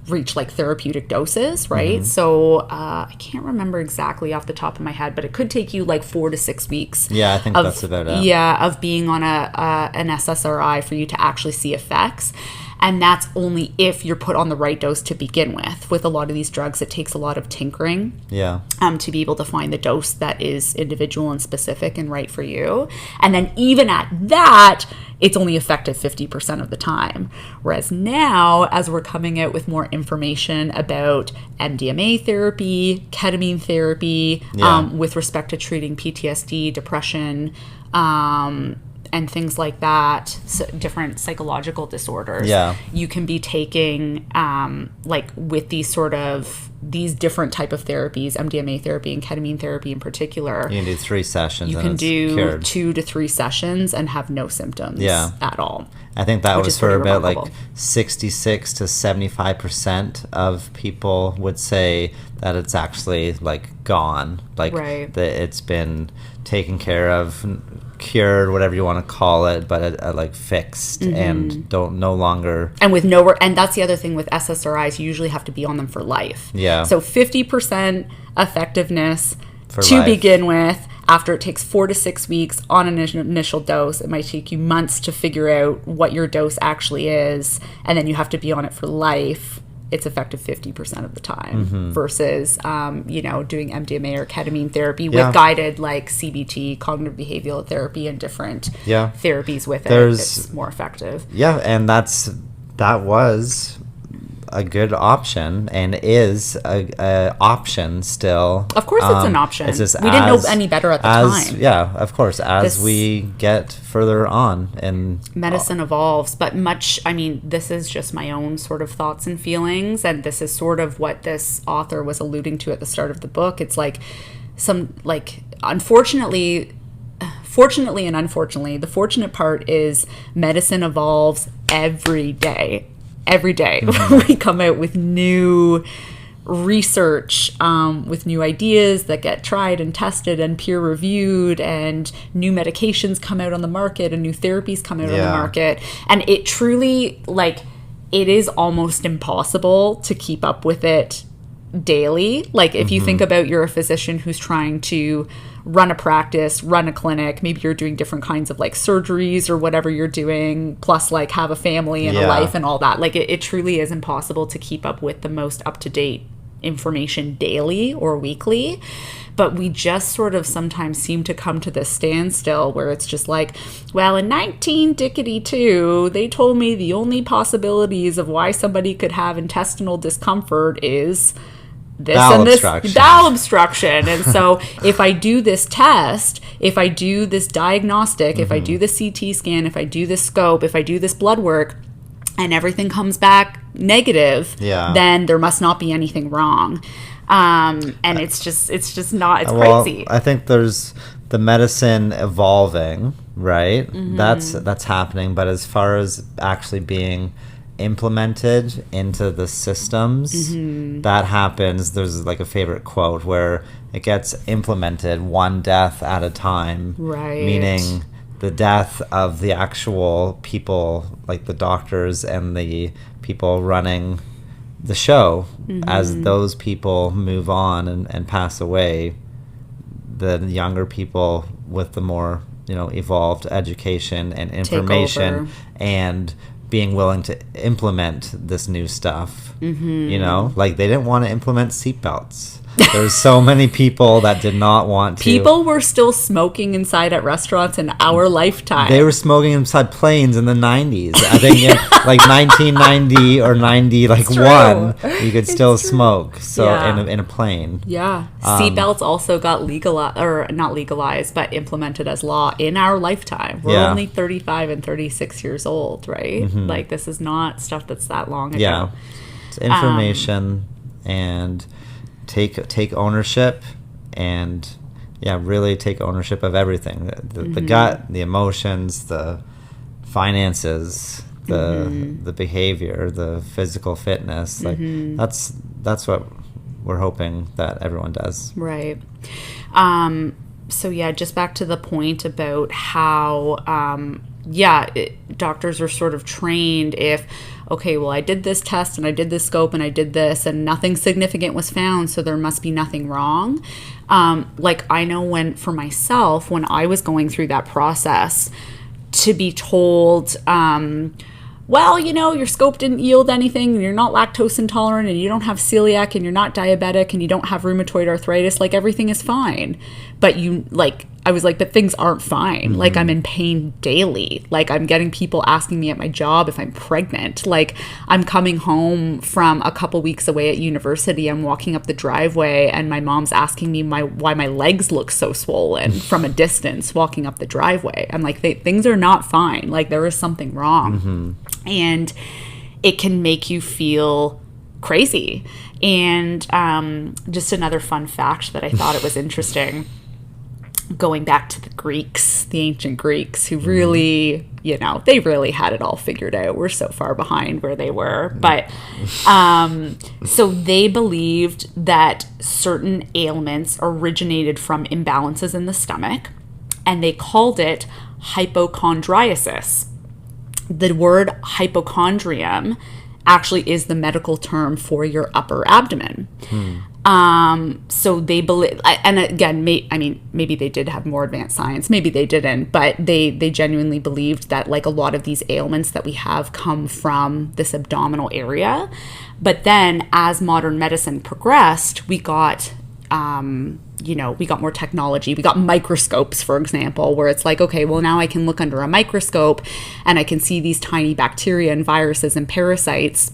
reach like therapeutic doses, right? So I can't remember exactly off the top of my head, but it could take you like 4 to 6 weeks. Yeah, I think that's about it. Yeah, of being on an SSRI for you to actually see effects. And that's only if you're put on the right dose to begin with. With a lot of these drugs, it takes a lot of tinkering to be able to find the dose that is individual and specific and right for you. And then even at that, it's only effective 50% of the time. Whereas now, as we're coming out with more information about MDMA therapy, ketamine therapy, with respect to treating PTSD, depression, and things like that, so different psychological disorders. You can be taking, like with these different type of therapies, MDMA therapy and ketamine therapy in particular. You can do 3 sessions. You can do cured. 2 to 3 sessions and have no symptoms at all. I think that was for about like 66 to 75% of people would say that it's actually like gone, like that it's been taken care of, cured, whatever you want to call it, but like fixed and no longer. And with and that's the other thing with SSRIs, you usually have to be on them for life. Yeah. So 50% effectiveness to begin with. After it takes 4 to 6 weeks on an initial dose, it might take you months to figure out what your dose actually is, and then you have to be on it for life. It's effective 50% of the time versus, doing MDMA or ketamine therapy with guided like CBT, cognitive behavioral therapy, and different therapies with it. It's more effective. Yeah, and that was a good option and is a option still. Of course it's an option. It's just we didn't know any better at the time. Yeah, of course. As we get further on and medicine evolves, but this is just my own sort of thoughts and feelings, and this is sort of what this author was alluding to at the start of the book. It's like fortunately and unfortunately, the fortunate part is medicine evolves every day. Every day we come out with new research, with new ideas that get tried and tested and peer reviewed, and new medications come out on the market and new therapies come out on the market. And it truly, it is almost impossible to keep up with it daily. Like if you think about you're a physician who's trying to run a practice, run a clinic, maybe you're doing different kinds of like surgeries or whatever you're doing, plus like have a family and a life and all that. Like it truly is impossible to keep up with the most up-to-date information daily or weekly. But we just sort of sometimes seem to come to this standstill where it's just like, well, in 19-dickety-2, they told me the only possibilities of why somebody could have intestinal discomfort is this bowel and this bowel obstruction. And so if I do this test, if I do this diagnostic, if I do the CT scan, if I do this scope, if I do this blood work, and everything comes back negative, then there must not be anything wrong. And it's just not, it's crazy. I think there's the medicine evolving, right? That's happening. But as far as actually being implemented into the systems, that happens. There's like a favorite quote where it gets implemented one death at a time, right? Meaning the death of the actual people, like the doctors and the people running the show. As those people move on and pass away, the younger people with the more evolved education and information and being willing to implement this new stuff. Like they didn't want to implement seatbelts. There's so many people that did not want to. People were still smoking inside at restaurants in our lifetime. They were smoking inside planes in the 90s. I think in like 1990 or 91, you could still smoke. So in a plane. Yeah. Seatbelts also got legalized, or not legalized, but implemented as law in our lifetime. We're only 35 and 36 years old, right? Like this is not stuff that's that long ago. Yeah. It's information and take ownership and really take ownership of everything, the gut, the emotions, the finances, the behavior, the physical fitness. Like that's what we're hoping that everyone does, right? So just back to the point about how doctors are sort of trained if, okay, well, I did this test and I did this scope and I did this and nothing significant was found, so there must be nothing wrong. Like I know for myself, when I was going through that process, to be told, well, your scope didn't yield anything, and you're not lactose intolerant, and you don't have celiac, and you're not diabetic, and you don't have rheumatoid arthritis, like everything is fine. But I was like, but things aren't fine. Like, I'm in pain daily. Like, I'm getting people asking me at my job if I'm pregnant. Like, I'm coming home from a couple weeks away at university. I'm walking up the driveway, and my mom's asking me why my legs look so swollen from a distance walking up the driveway. I'm like, things are not fine. Like, there is something wrong. And it can make you feel crazy. And just another fun fact that I thought it was interesting, going back to the Greeks, the ancient Greeks, who really, they really had it all figured out. We're so far behind where they were. But so they believed that certain ailments originated from imbalances in the stomach, and they called it hypochondriasis. The word hypochondrium actually is the medical term for your upper abdomen. So they believe, and again, maybe they did have more advanced science, maybe they didn't, but they genuinely believed that like a lot of these ailments that we have come from this abdominal area. But then as modern medicine progressed, we got we got more technology. We got microscopes, for example, where it's like, okay, well, now I can look under a microscope and I can see these tiny bacteria and viruses and parasites.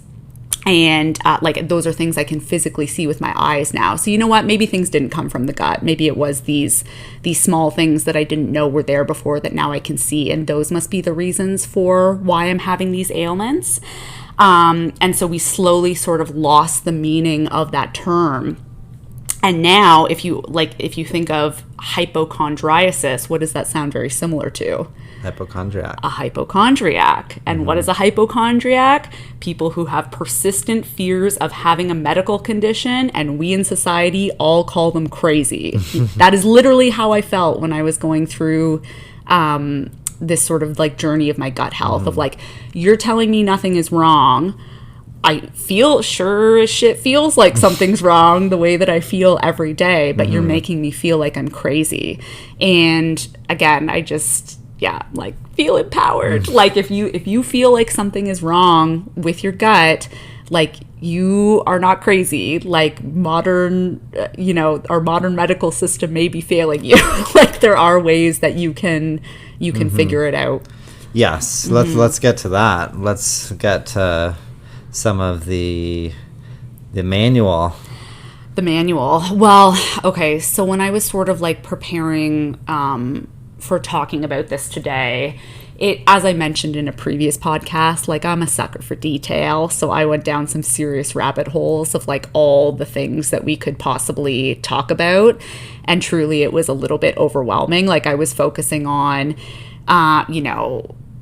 And those are things I can physically see with my eyes now. So you know what? Maybe things didn't come from the gut. Maybe it was these small things that I didn't know were there before that now I can see. And those must be the reasons for why I'm having these ailments. And so we slowly sort of lost the meaning of that term. And now if you think of hypochondriasis, what does that sound very similar to? Hypochondriac. A hypochondriac. And what is a hypochondriac? People who have persistent fears of having a medical condition, and we in society all call them crazy. That is literally how I felt when I was going through this sort of like journey of my gut health, of like, you're telling me nothing is wrong. I feel sure as shit feels like something's wrong the way that I feel every day, but you're making me feel like I'm crazy. And again, I just, feel empowered. Like if you feel like something is wrong with your gut, like you are not crazy. Like modern, our modern medical system may be failing you. Like there are ways that you can figure it out. Yes. Let's get to that. Let's get to some of the manual. The manual. Well, okay. So when I was sort of like preparing for talking about this today, as I mentioned in a previous podcast, like I'm a sucker for detail. So I went down some serious rabbit holes of like all the things that we could possibly talk about. And truly it was a little bit overwhelming. Like I was focusing on,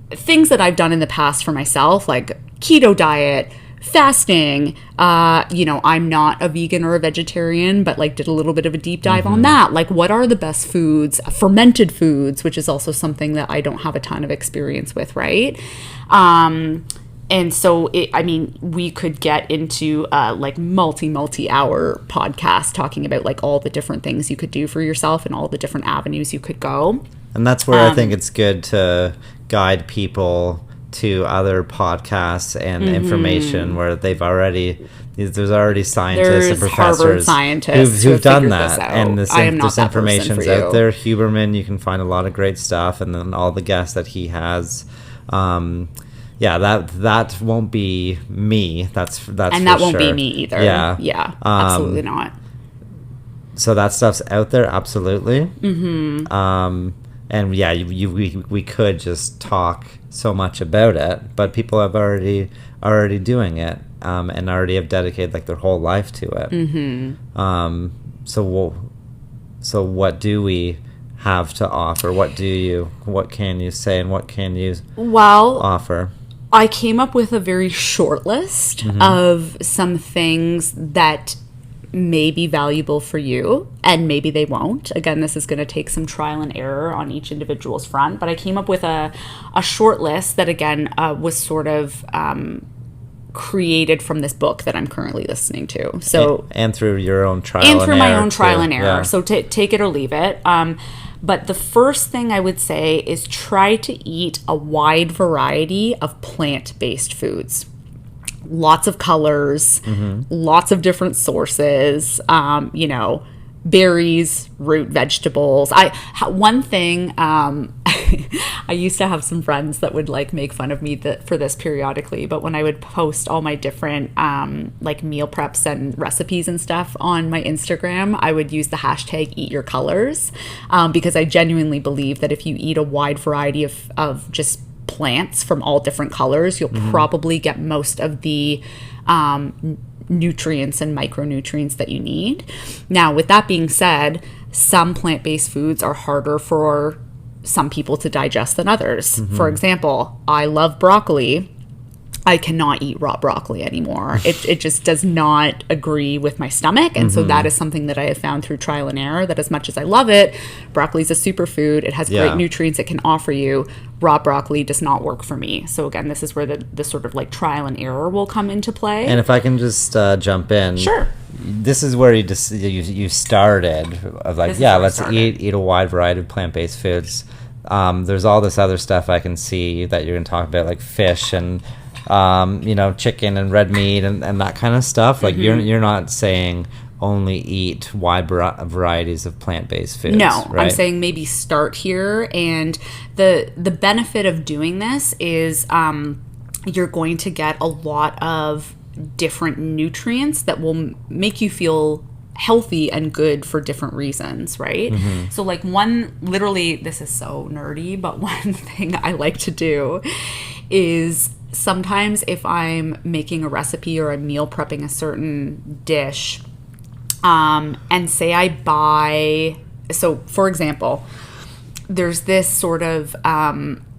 things that I've done in the past for myself, like keto diet, fasting, I'm not a vegan or a vegetarian, but like did a little bit of a deep dive on that. Like what are the best foods, fermented foods, which is also something that I don't have a ton of experience with, right? And so we could get into like multi-hour podcast talking about like all the different things you could do for yourself and all the different avenues you could go. And that's where I think it's good to guide people to other podcasts and information where there's already scientists and professors who've done that, and this information's out there. Huberman, you can find a lot of great stuff, and then all the guests that he has. That won't be me. That's and that won't be me either. Yeah, absolutely not. So that stuff's out there, absolutely. And we could just talk so much about it, but people have already doing it, and already have dedicated like their whole life to it. So what do we have to offer? What can you say, and what can you offer? I came up with a very short list of some things that may be valuable for you, and maybe they won't. Again, this is going to take some trial and error on each individual's front, but I came up with a short list that again was sort of created from this book that I'm currently listening to. So and through your own trial and through my own trial and error. So take it or leave it. But the first thing I would say is try to eat a wide variety of plant-based foods. Lots of colors, lots of different sources, berries, root vegetables. One thing, I used to have some friends that would like make fun of me for this periodically, but when I would post all my different like meal preps and recipes and stuff on my Instagram, I would use the hashtag eat your colors, because I genuinely believe that if you eat a wide variety of just plants from all different colors, you'll probably get most of the nutrients and micronutrients that you need. Now, with that being said, some plant-based foods are harder for some people to digest than others. For example, I love broccoli. I cannot eat raw broccoli anymore. It just does not agree with my stomach. And so that is something that I have found through trial and error, that as much as I love it, broccoli is a superfood. It has great nutrients it can offer you. Raw broccoli does not work for me. So again, this is where the sort of like trial and error will come into play. And if I can just jump in. Sure. This is where you started of like, let's eat a wide variety of plant-based foods. There's all this other stuff I can see that you're going to talk about, like fish and chicken and red meat and that kind of stuff. Like you're not saying only eat wide varieties of plant-based foods. No, right? I'm saying maybe start here. And the benefit of doing this is you're going to get a lot of different nutrients that will make you feel healthy and good for different reasons, right? So like literally, this is so nerdy, but one thing I like to do is sometimes if I'm making a recipe or I'm meal prepping a certain dish, and say I buy, so for example, there's this sort of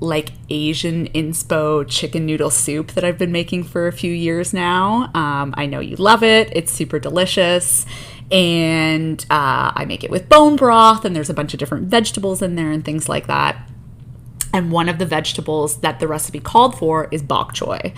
like Asian inspo chicken noodle soup that I've been making for a few years now. I know you love it. It's super delicious. And I make it with bone broth, and there's a bunch of different vegetables in there and things like that. And one of the vegetables that the recipe called for is bok choy.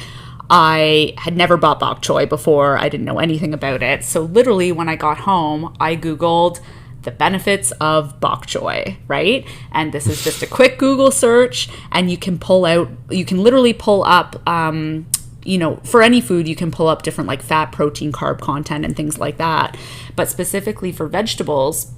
I had never bought bok choy before. I didn't know anything about it. So literally when I got home, I Googled the benefits of bok choy, right? And this is just a quick Google search, and you can literally pull up, for any food, you can pull up different like fat, protein, carb content and things like that. But specifically for vegetables,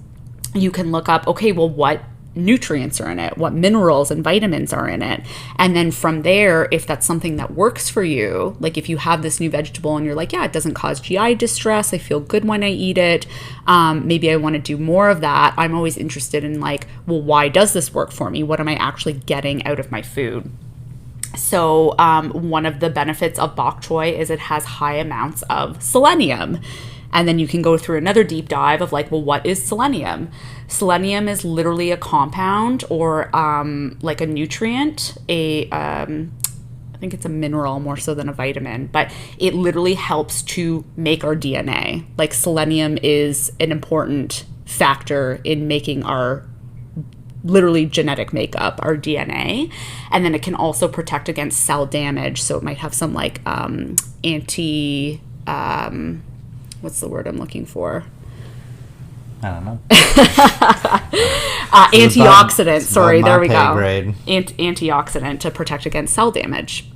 you can look up, okay, well, what nutrients are in it, what minerals and vitamins are in it. And then from there, if that's something that works for you, like if you have this new vegetable and you're like, yeah, it doesn't cause GI distress, I feel good when I eat it, maybe I want to do more of that. I'm always interested in like, well, why does this work for me? What am I actually getting out of my food? So one of the benefits of bok choy is it has high amounts of selenium. And then you can go through another deep dive of like, well, what is selenium? Selenium is literally a compound or like a nutrient, I think it's a mineral more so than a vitamin, but it literally helps to make our DNA. Like selenium is an important factor in making our literally genetic makeup, our DNA. And then it can also protect against cell damage. So it might have some like what's the word I'm looking for? I don't know. Antioxidant. Sorry, there we go. Grade. Antioxidant to protect against cell damage.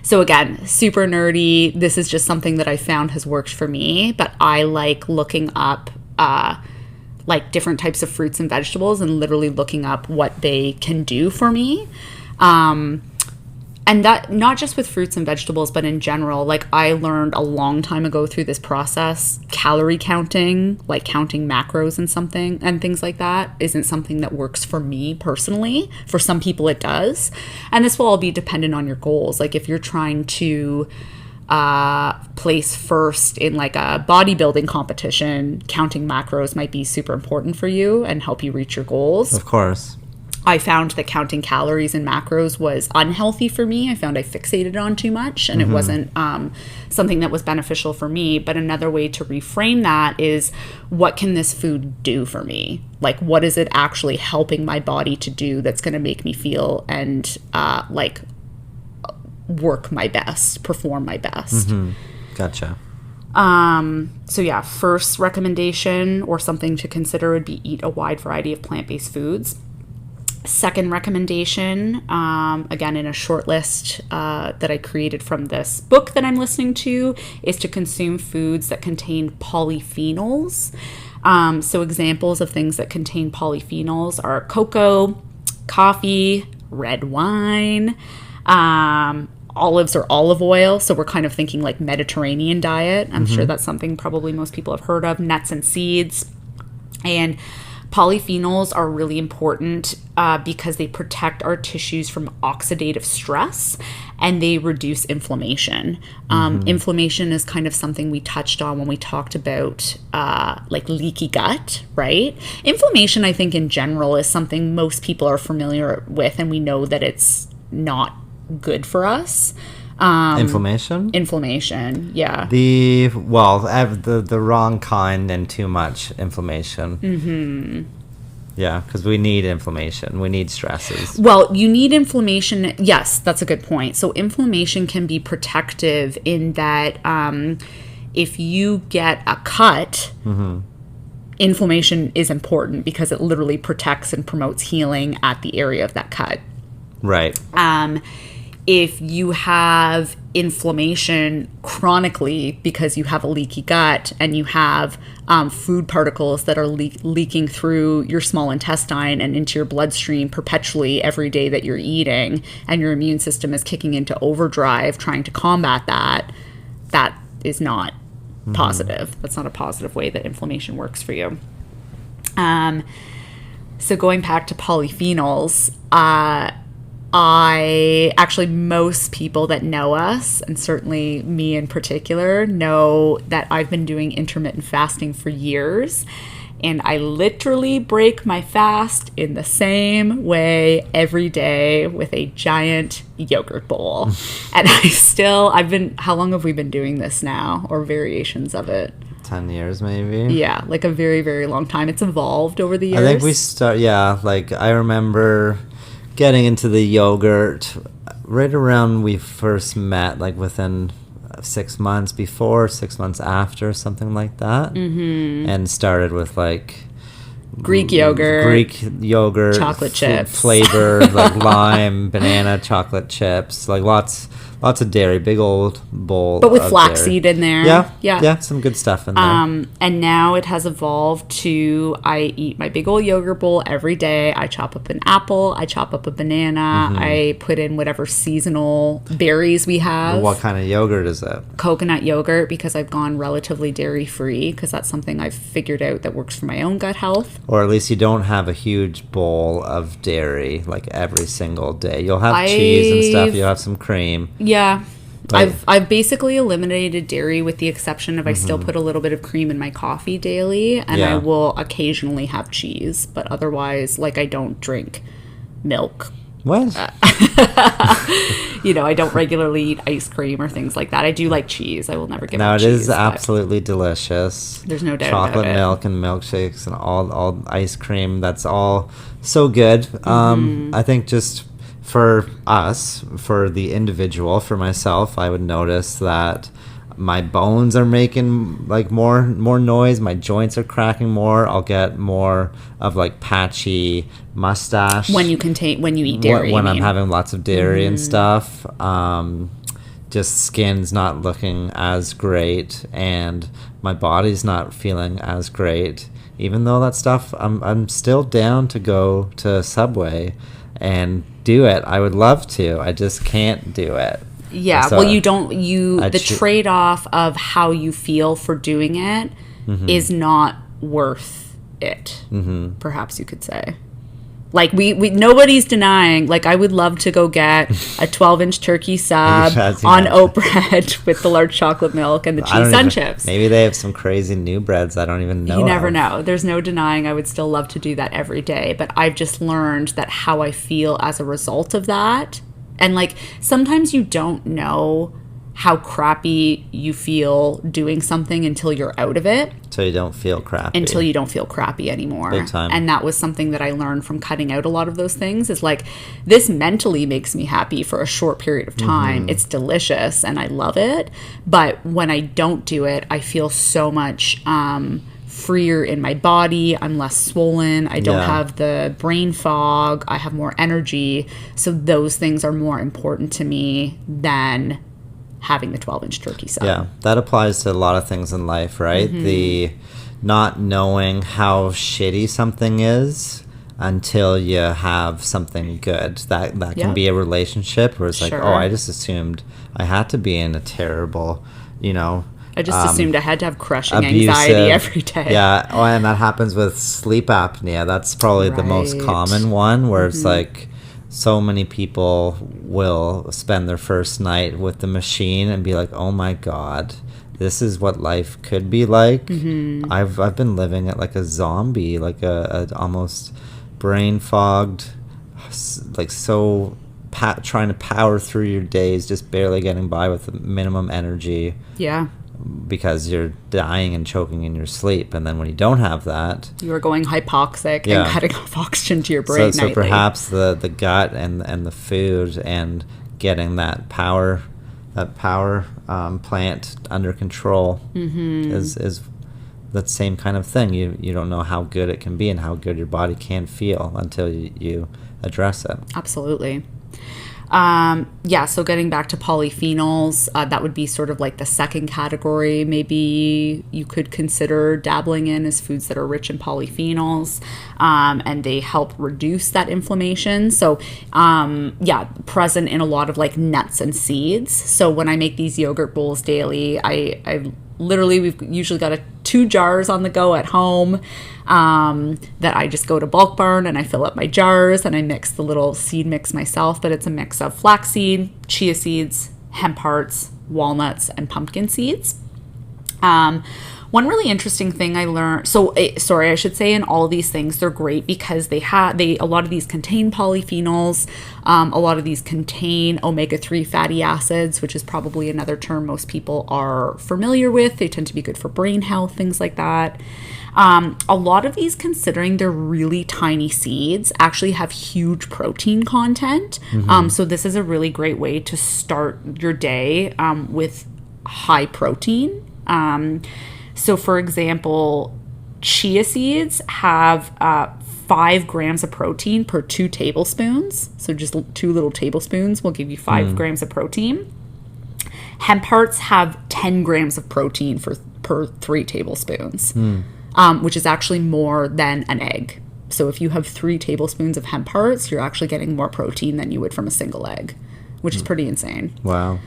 So again, super nerdy. This is just something that I found has worked for me, but I like looking up like different types of fruits and vegetables and literally looking up what they can do for me. And that not just with fruits and vegetables, but in general, like I learned a long time ago through this process, calorie counting, like counting macros and something and things like that isn't something that works for me personally. For some people it does. And this will all be dependent on your goals. Like if you're trying to place first in like a bodybuilding competition, counting macros might be super important for you and help you reach your goals. Of course. I found that counting calories and macros was unhealthy for me. I found I fixated on too much and it wasn't something that was beneficial for me. But another way to reframe that is, what can this food do for me? Like, what is it actually helping my body to do that's going to make me feel and like work my best, perform my best? Gotcha. So yeah, first recommendation or something to consider would be eat a wide variety of plant-based foods. Second recommendation, again in a short list that I created from this book that I'm listening to, is to consume foods that contain polyphenols. So examples of things that contain polyphenols are cocoa, coffee, red wine, olives or olive oil. So we're kind of thinking like Mediterranean diet. I'm sure that's something probably most people have heard of. Nuts and seeds. And polyphenols are really important because they protect our tissues from oxidative stress and they reduce inflammation. Inflammation is kind of something we touched on when we talked about like leaky gut, right? Inflammation, I think in general, is something most people are familiar with, and we know that it's not good for us. Inflammation, yeah. The wrong kind and too much inflammation. Yeah, because we need inflammation. We need stresses. Well, you need inflammation. Yes, that's a good point. So inflammation can be protective in that if you get a cut, inflammation is important because it literally protects and promotes healing at the area of that cut. Right. If you have inflammation chronically because you have a leaky gut and you have food particles that are leaking through your small intestine and into your bloodstream perpetually every day that you're eating, and your immune system is kicking into overdrive trying to combat that, that is not positive. That's not a positive way that inflammation works for you. So going back to polyphenols, most people that know us, and certainly me in particular, know that I've been doing intermittent fasting for years. And I literally break my fast in the same way every day with a giant yogurt bowl. And how long have we been doing this now? Or variations of it? 10 years maybe. Yeah, like a very, very long time. It's evolved over the years. I think I remember getting into the yogurt right around we first met, like within 6 months before, 6 months after, something like that. And started with like Greek yogurt, chocolate chips, flavor like lime, banana, chocolate chips, like lots of dairy, big old bowl, but with flaxseed in there. Yeah, some good stuff in there. And now it has evolved to I eat my big old yogurt bowl every day. I chop up an apple, I chop up a banana, I put in whatever seasonal berries we have. What kind of yogurt is it? Coconut yogurt, because I've gone relatively dairy free, because that's something I've figured out that works for my own gut health. Or at least you don't have a huge bowl of dairy like every single day. You'll have cheese and stuff. You'll have some cream. Yeah. I've basically eliminated dairy with the exception of I still put a little bit of cream in my coffee daily, and I will occasionally have cheese, but otherwise, like, I don't drink milk. What? I don't regularly eat ice cream or things like that. I do like cheese. I will never give up cheese. Now, it is absolutely delicious. There's no doubt Chocolate about it. milk and milkshakes and all ice cream. That's all so good. I think just for us, for the individual, for myself, I would notice that my bones are making like more noise. My joints are cracking more. I'll get more of like patchy mustache when you eat dairy. When I'm having lots of dairy and stuff. Just skin's not looking as great, and my body's not feeling as great. Even though that stuff, I'm still down to go to Subway and do it. I would love to. I just can't do it. Yeah, so, the trade-off of how you feel for doing it is not worth it. Perhaps you could say. Like we nobody's denying. Like I would love to go get a 12-inch turkey sub on oat bread with the large chocolate milk and the cheese sun chips. Maybe they have some crazy new breads I don't even know. You never know. There's no denying. I would still love to do that every day, but I've just learned that how I feel as a result of that, and like sometimes you don't know how crappy you feel doing something until you're out of it. So you don't feel crappy. Until you don't feel crappy anymore. Big time. And that was something that I learned from cutting out a lot of those things, is like, this mentally makes me happy for a short period of time. It's delicious and I love it. But when I don't do it, I feel so much freer in my body. I'm less swollen. I don't have the brain fog. I have more energy. So those things are more important to me than having the 12-inch turkey sub. Yeah, that applies to a lot of things in life, right? The not knowing how shitty something is until you have something good. That can be a relationship where it's like, oh, I just assumed I had to be in a terrible, I just assumed I had to have crushing abusive, anxiety every day. Yeah, and that happens with sleep apnea. That's probably the most common one, where it's like, so many people will spend their first night with the machine and be like, oh my God, this is what life could be like. I've been living it like a zombie, like a almost brain fogged, like so trying to power through your days, just barely getting by with the minimum energy. Yeah. Because you're dying and choking in your sleep, and then when you don't have that, you are going hypoxic and cutting off oxygen to your brain. So perhaps the gut and the food and getting that power plant under control is that same kind of thing. You don't know how good it can be and how good your body can feel until you address it. Absolutely. So getting back to polyphenols, that would be sort of like the second category maybe you could consider dabbling in, as foods that are rich in polyphenols, and they help reduce that inflammation. So present in a lot of like nuts and seeds. So when I make these yogurt bowls daily, we've usually got 2 jars on the go at home that I just go to Bulk Barn and I fill up my jars and I mix the little seed mix myself. But it's a mix of flaxseed, chia seeds, hemp hearts, walnuts, and pumpkin seeds. One really interesting thing I learned, I should say in all of these things, they're great because a lot of these contain polyphenols, a lot of these contain omega-3 fatty acids, which is probably another term most people are familiar with. They tend to be good for brain health, things like that. A lot of these, considering they're really tiny seeds, actually have huge protein content. So this is a really great way to start your day with high protein. So, for example, chia seeds have 5 grams of protein per 2 tablespoons. So just 2 little tablespoons will give you 5 grams of protein. Hemp hearts have 10 grams of protein per 3 tablespoons, which is actually more than an egg. So if you have 3 tablespoons of hemp hearts, you're actually getting more protein than you would from a single egg, which is pretty insane. Wow.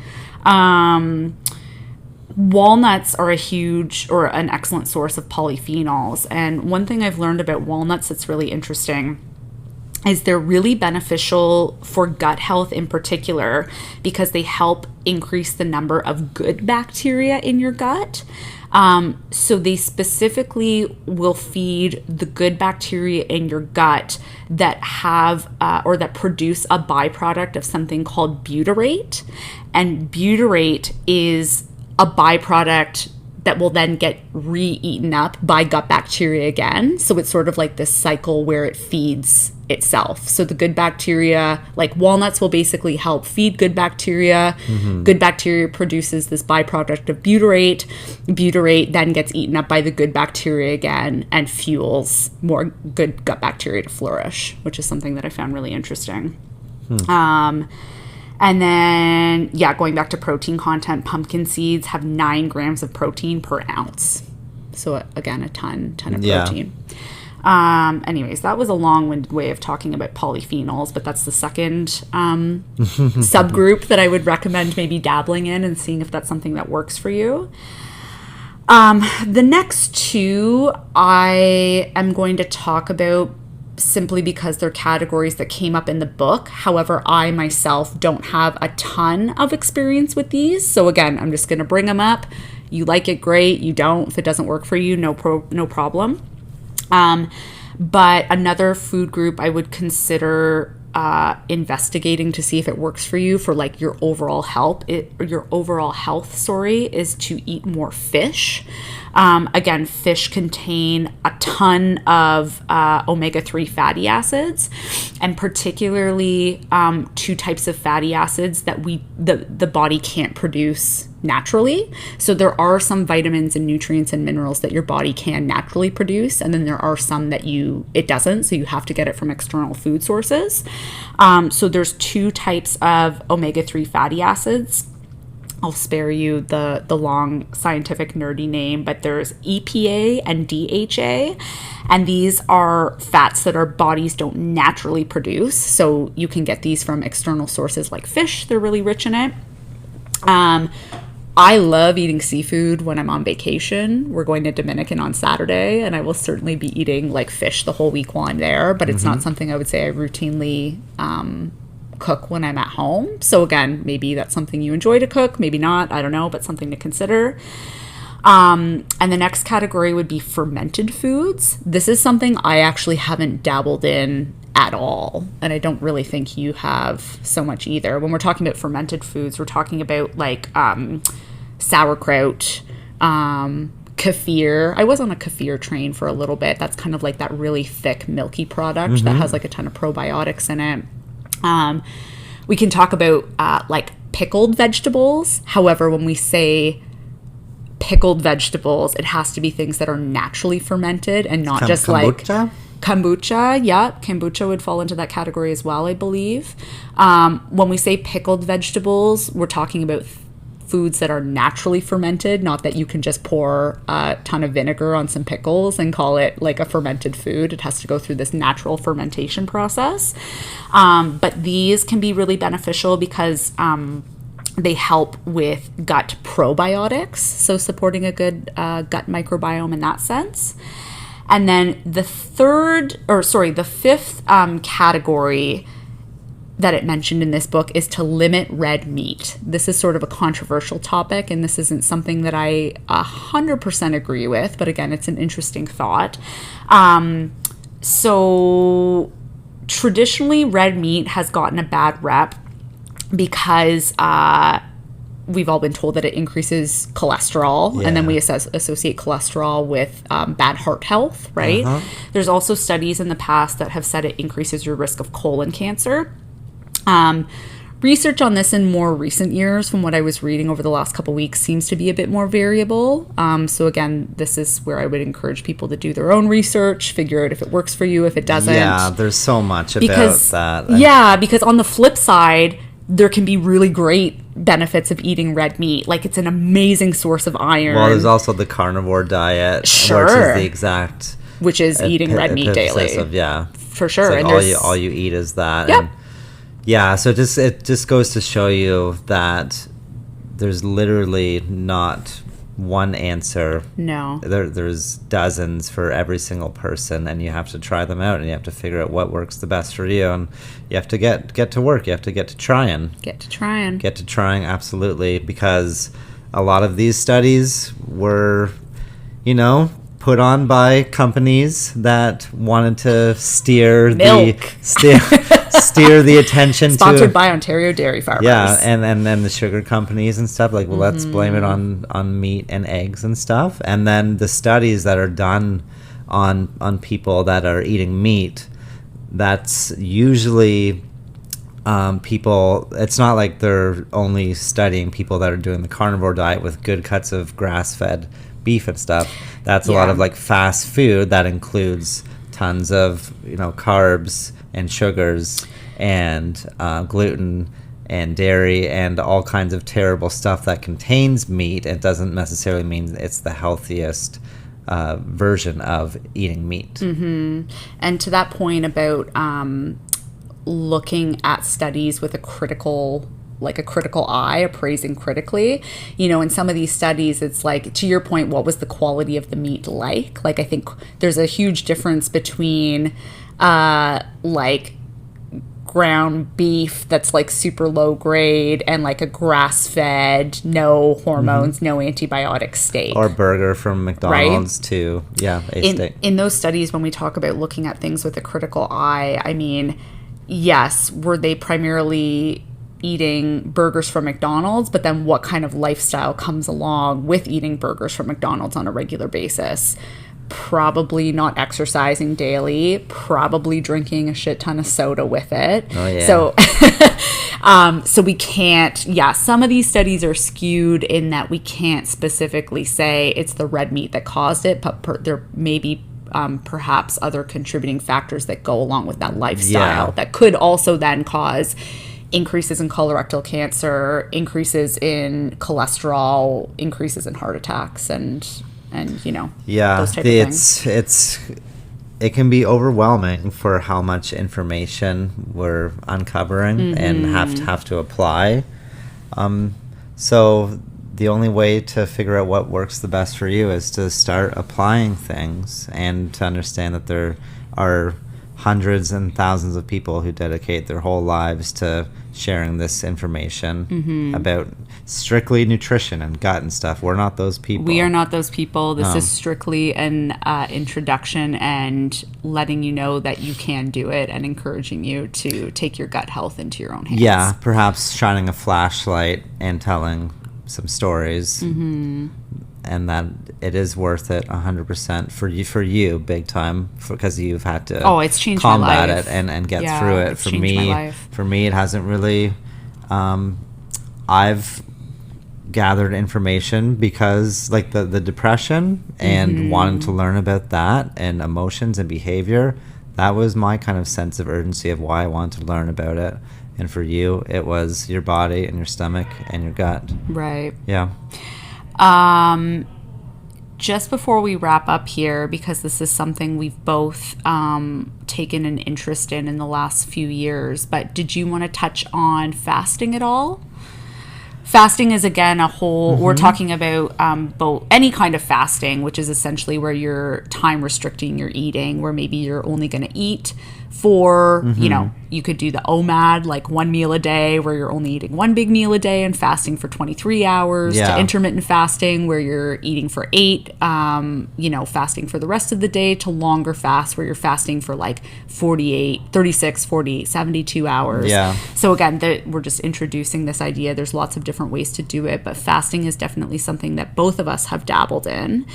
Walnuts are an excellent source of polyphenols. And one thing I've learned about walnuts that's really interesting is they're really beneficial for gut health in particular because they help increase the number of good bacteria in your gut. So they specifically will feed the good bacteria in your gut that have or that produce a byproduct of something called butyrate. And butyrate is a byproduct that will then get re-eaten up by gut bacteria again. So it's sort of like this cycle where it feeds itself. So the good bacteria, like walnuts, will basically help feed good bacteria. Good bacteria produces this byproduct of butyrate. Butyrate then gets eaten up by the good bacteria again and fuels more good gut bacteria to flourish, which is something that I found really interesting. And then, going back to protein content, pumpkin seeds have 9 grams of protein per ounce. So again, a ton of protein. Anyways, that was a long-winded way of talking about polyphenols, but that's the second subgroup that I would recommend maybe dabbling in and seeing if that's something that works for you. The next 2 I am going to talk about simply because they're categories that came up in the book. However, I myself don't have a ton of experience with these. So again, I'm just going to bring them up. You like it, great. You don't. If it doesn't work for you, no problem. But another food group I would consider investigating to see if it works for you for like your overall health, is to eat more fish. Again, fish contain a ton of omega-3 fatty acids, and particularly two types of fatty acids that the body can't produce naturally. So there are some vitamins and nutrients and minerals that your body can naturally produce, and then there are some that it doesn't, so you have to get it from external food sources. So there's two types of omega-3 fatty acids. I'll spare you the long scientific nerdy name, but there's EPA and DHA, and these are fats that our bodies don't naturally produce. So you can get these from external sources like fish. They're really rich in it. I love eating seafood when I'm on vacation. We're going to Dominican on Saturday, and I will certainly be eating like fish the whole week while I'm there, but it's not something I would say I routinely cook when I'm at home. So again, maybe that's something you enjoy to cook, maybe not, I don't know, but something to consider. And the next category would be fermented foods. This is something I actually haven't dabbled in at all, and I don't really think you have so much either. When we're talking about fermented foods, we're talking about like sauerkraut, kefir. I was on a kefir train for a little bit. That's kind of like that really thick milky product that has like a ton of probiotics in it. We can talk about like pickled vegetables. However, when we say pickled vegetables, it has to be things that are naturally fermented and not just kombucha? Like kombucha. Yeah, kombucha would fall into that category as well, I believe. When we say pickled vegetables, we're talking about foods that are naturally fermented, not that you can just pour a ton of vinegar on some pickles and call it like a fermented food. It has to go through this natural fermentation process. But these can be really beneficial because they help with gut probiotics, so supporting a good gut microbiome in that sense. And then the fifth category that it mentioned in this book is to limit red meat. This is sort of a controversial topic, and this isn't something that I 100% agree with, but again, it's an interesting thought. So traditionally, red meat has gotten a bad rep because we've all been told that it increases cholesterol, and then we associate cholesterol with bad heart health, right? There's also studies in the past that have said it increases your risk of colon cancer. Research on this in more recent years, from what I was reading over the last couple weeks, seems to be a bit more variable. So again, this is where I would encourage people to do their own research, figure out if it works for you, if it doesn't. Yeah, there's so much about that. Yeah, because on the flip side, there can be really great benefits of eating red meat. Like, it's an amazing source of iron. Well, there's also the carnivore diet, which is the exact... Which is eating red meat daily. For sure. Like and all you eat is that. Yep. And yeah, so it just goes to show you that there's literally not one answer. No. There's dozens for every single person, and you have to try them out, and you have to figure out what works the best for you, and you have to get to work. You have to get to trying. Get to trying, absolutely, because a lot of these studies were, put on by companies that wanted to steer the attention sponsored by Ontario dairy farmers. Yeah, and then the sugar companies and stuff, like, well, let's blame it on meat and eggs and stuff. And then the studies that are done on people that are eating meat, that's usually people. It's not like they're only studying people that are doing the carnivore diet with good cuts of grass-fed beef and stuff. That's a lot of like fast food that includes tons of carbs and sugars and gluten and dairy and all kinds of terrible stuff that contains meat. It doesn't necessarily mean it's the healthiest version of eating meat. And to that point about looking at studies with a critical eye, appraising critically, in some of these studies, it's like, to your point, what was the quality of the meat like? Like, I think there's a huge difference between like ground beef that's like super low grade and like a grass-fed, no hormones, no antibiotic steak. Or burger from McDonald's, right? Steak. In those studies, when we talk about looking at things with a critical eye, I mean, yes, were they primarily eating burgers from McDonald's, but then what kind of lifestyle comes along with eating burgers from McDonald's on a regular basis? Probably not exercising daily, probably drinking a shit ton of soda with it. Oh, yeah. So we can't, some of these studies are skewed in that we can't specifically say it's the red meat that caused it, but there may be perhaps other contributing factors that go along with that lifestyle that could also then cause increases in colorectal cancer, increases in cholesterol, increases in heart attacks, and those type of things. It can be overwhelming for how much information we're uncovering and have to apply. So the only way to figure out what works the best for you is to start applying things and to understand that there are hundreds and thousands of people who dedicate their whole lives to sharing this information about strictly nutrition and gut and stuff. We're not those people. We are not those people. This is strictly an introduction and letting you know that you can do it and encouraging you to take your gut health into your own hands. Yeah, perhaps shining a flashlight and telling some stories. And that it is worth it 100% for you big time, because you've had to it's changed combat my life. it and get through it. For me it hasn't really. I've gathered information because like the depression and wanting to learn about that and emotions and behavior, that was my kind of sense of urgency of why I wanted to learn about it. And for you, it was your body and your stomach and your gut. Right. Yeah. Just before we wrap up here, because this is something we've both taken an interest in the last few years, but did you want to touch on fasting at all? Fasting is, again, a whole, we're talking about both any kind of fasting, which is essentially where you're time restricting your eating, where maybe you're only going to eat for, you could do the OMAD, like one meal a day, where you're only eating one big meal a day and fasting for 23 hours, to intermittent fasting, where you're eating for 8, fasting for the rest of the day, to longer fast, where you're fasting for like 48, 36, 40, 72 hours. Yeah. So again, we're just introducing this idea. There's lots of different ways to do it, but fasting is definitely something that both of us have dabbled in.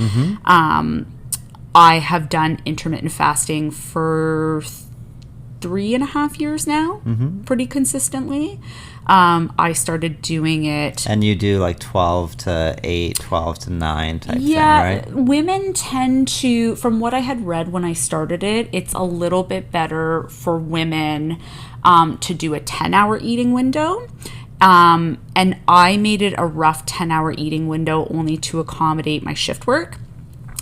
I have done intermittent fasting for 3.5 years now, pretty consistently. I started doing it. And you do like 12 to 8, 12 to 9 type thing, right? Women tend to, from what I had read when I started it, it's a little bit better for women to do a 10-hour eating window. And I made it a rough 10-hour eating window only to accommodate my shift work.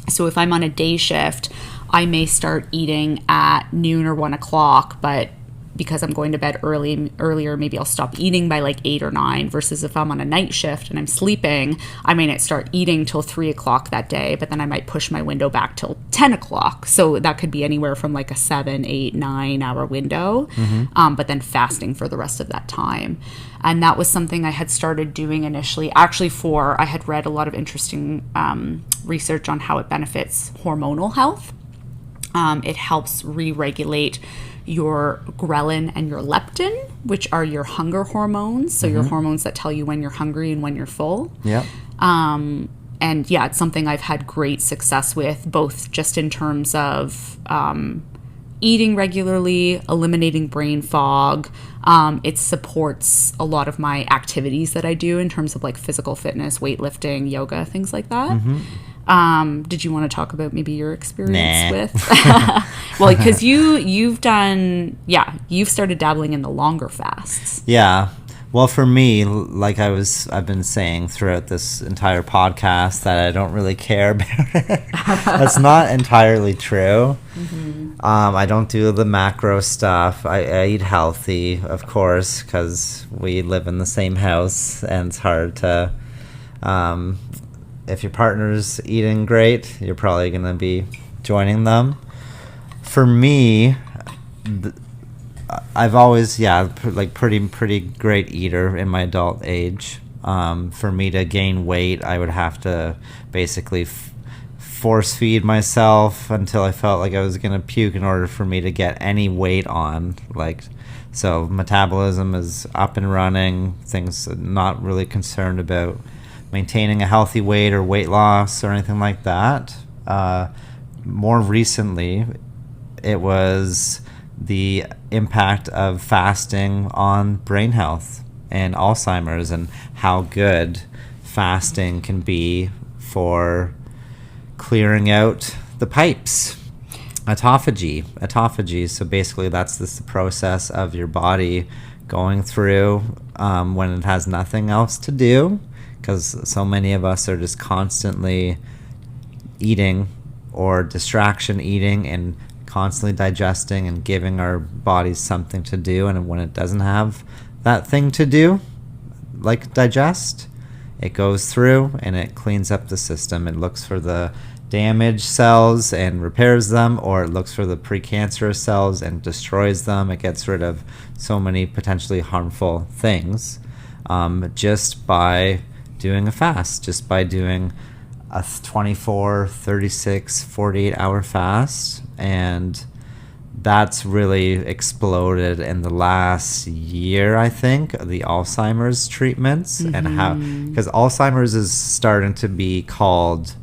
So if I'm on a day shift, I may start eating at noon or 1 o'clock, but because I'm going to bed earlier, maybe I'll stop eating by like 8 or 9, versus if I'm on a night shift and I'm sleeping, I may not start eating till 3 o'clock that day, but then I might push my window back till 10 o'clock. So that could be anywhere from like a 7, 8, 9 hour window, but then fasting for the rest of that time. And that was something I had started doing initially, actually I had read a lot of interesting research on how it benefits hormonal health. It helps re-regulate your ghrelin and your leptin, which are your hunger hormones. So your hormones that tell you when you're hungry and when you're full. Yeah. And it's something I've had great success with, both just in terms of eating regularly, eliminating brain fog. It supports a lot of my activities that I do in terms of like physical fitness, weightlifting, yoga, things like that. Did you want to talk about maybe your experience with? Well, because you've started dabbling in the longer fasts. Yeah. Well, for me, like I've been saying throughout this entire podcast, that I don't really care about it. That's not entirely true. I don't do the macro stuff. I eat healthy, of course, because we live in the same house, and it's hard to... if your partner's eating great, you're probably going to be joining them. For me, I've always, pretty great eater in my adult age. For me to gain weight, I would have to basically force feed myself until I felt like I was going to puke in order for me to get any weight on. Like, So metabolism is up and running. Things not really concerned about maintaining a healthy weight or weight loss or anything like that. More recently, it was the impact of fasting on brain health and Alzheimer's, and how good fasting can be for clearing out the pipes. Autophagy. So basically that's the process of your body going through when it has nothing else to do, because so many of us are just constantly eating or distraction eating and constantly digesting and giving our bodies something to do. And when it doesn't have that thing to do, like digest, it goes through and it cleans up the system. It looks for the damaged cells and repairs them, or it looks for the precancerous cells and destroys them. It gets rid of so many potentially harmful things just by doing a fast, just by doing a 24, 36, 48 hour fast. And that's really exploded in the last year, I think, the Alzheimer's treatments. And how, because Alzheimer's is starting to be called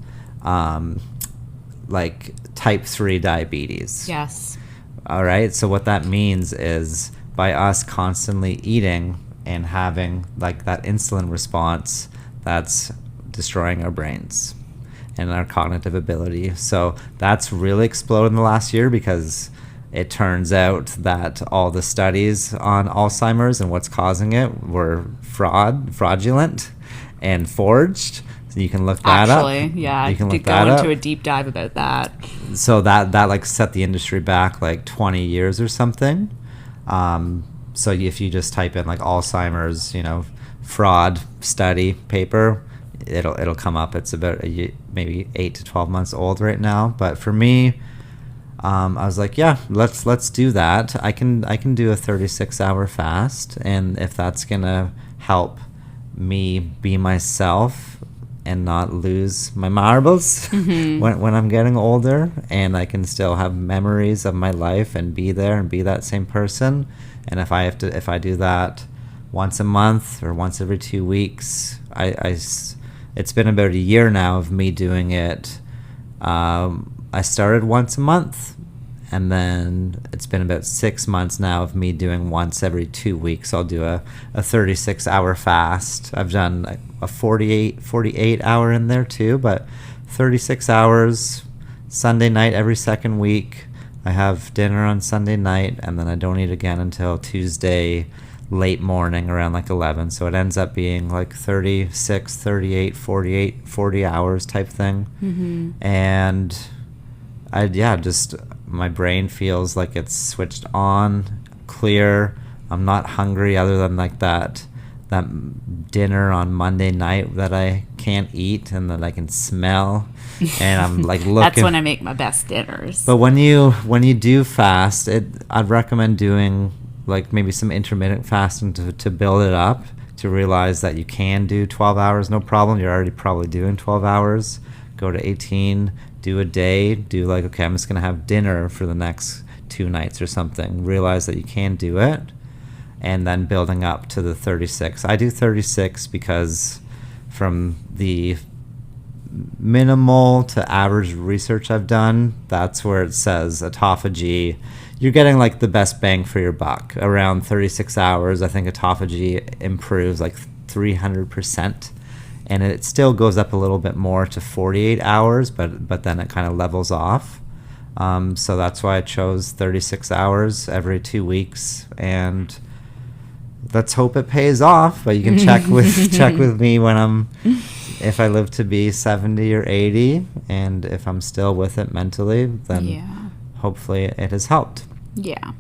like type 3 diabetes. Yes. All right. So what that means is by us constantly eating and having like that insulin response, that's destroying our brains and our cognitive ability. So that's really exploded in the last year, because it turns out that all the studies on Alzheimer's and what's causing it were fraudulent and forged. So you can look that up. Actually, yeah, you can I look did that go up. into a deep dive about that. So that like set the industry back like 20 years or something. So if you just type in like Alzheimer's, fraud study paper, it'll come up. It's about maybe 8 to 12 months old right now. But for me, I was like, yeah, let's do that. I can do a 36-hour fast, and if that's gonna help me be myself and not lose my marbles when I'm getting older, and I can still have memories of my life and be there and be that same person. And if I do that once a month or once every 2 weeks, it's been about a year now of me doing it. I started once a month, and then it's been about 6 months now of me doing once every 2 weeks. I'll do a 36-hour fast. I've done a 48 hour in there too, but 36 hours, Sunday night every second week. I have dinner on Sunday night, and then I don't eat again until Tuesday late morning around like 11. So it ends up being like 36, 38, 48, 40 hours type thing. And just my brain feels like it's switched on, clear. I'm not hungry other than like that dinner on Monday night that I can't eat and that I can smell, and I'm like looking. That's when I make my best dinners. But when you do fast, I'd recommend doing like maybe some intermittent fasting to build it up, to realize that you can do 12 hours no problem. You're already probably doing 12 hours. Go to 18, do a day, do like, okay, I'm just going to have dinner for the next 2 nights or something. Realize that you can do it, and then building up to the 36. I do 36 because from the minimal to average research I've done, that's where it says autophagy, you're getting like the best bang for your buck. Around 36 hours, I think autophagy improves like 300%. And it still goes up a little bit more to 48 hours, but then it kind of levels off. So that's why I chose 36 hours every 2 weeks, and let's hope it pays off. But you can check with me if I live to be 70 or 80, and if I'm still with it mentally, then hopefully it has helped. Yeah,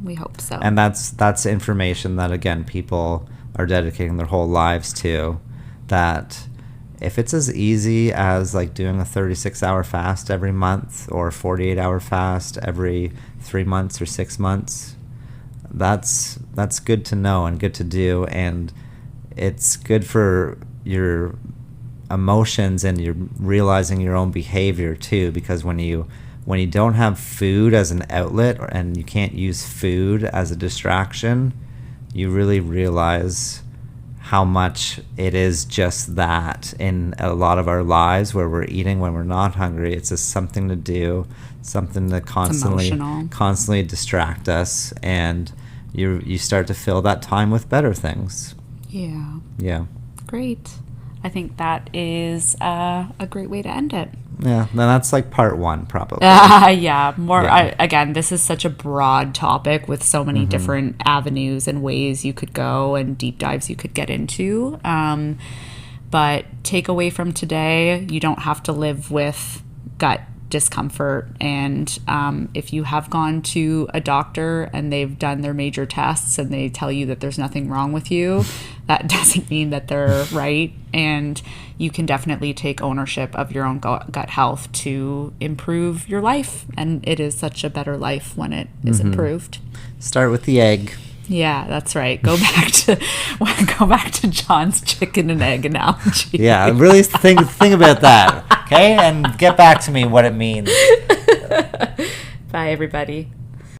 we hope so. And that's information that, again, people are dedicating their whole lives to. That if it's as easy as like doing a 36-hour fast every month, or a 48-hour fast every 3 months or 6 months, that's good to know and good to do, and it's good for your emotions and you're realizing your own behavior too, because when you when you don't have food as an outlet and you can't use food as a distraction, you really realize how much it is just that in a lot of our lives, where we're eating when we're not hungry. It's just something to do, something to constantly distract us, and you start to fill that time with better things. Yeah. Great. I think that is a great way to end it. Yeah, then that's like part one, probably. Again, this is such a broad topic with so many different avenues and ways you could go and deep dives you could get into. But take away from today, you don't have to live with gut discomfort. And if you have gone to a doctor and they've done their major tests and they tell you that there's nothing wrong with you, that doesn't mean that they're right. And you can definitely take ownership of your own gut health to improve your life. And it is such a better life when it is improved. Start with the egg. Yeah, that's right. Go back to John's chicken and egg analogy. Yeah, really think about that, okay? And get back to me what it means. Bye, everybody.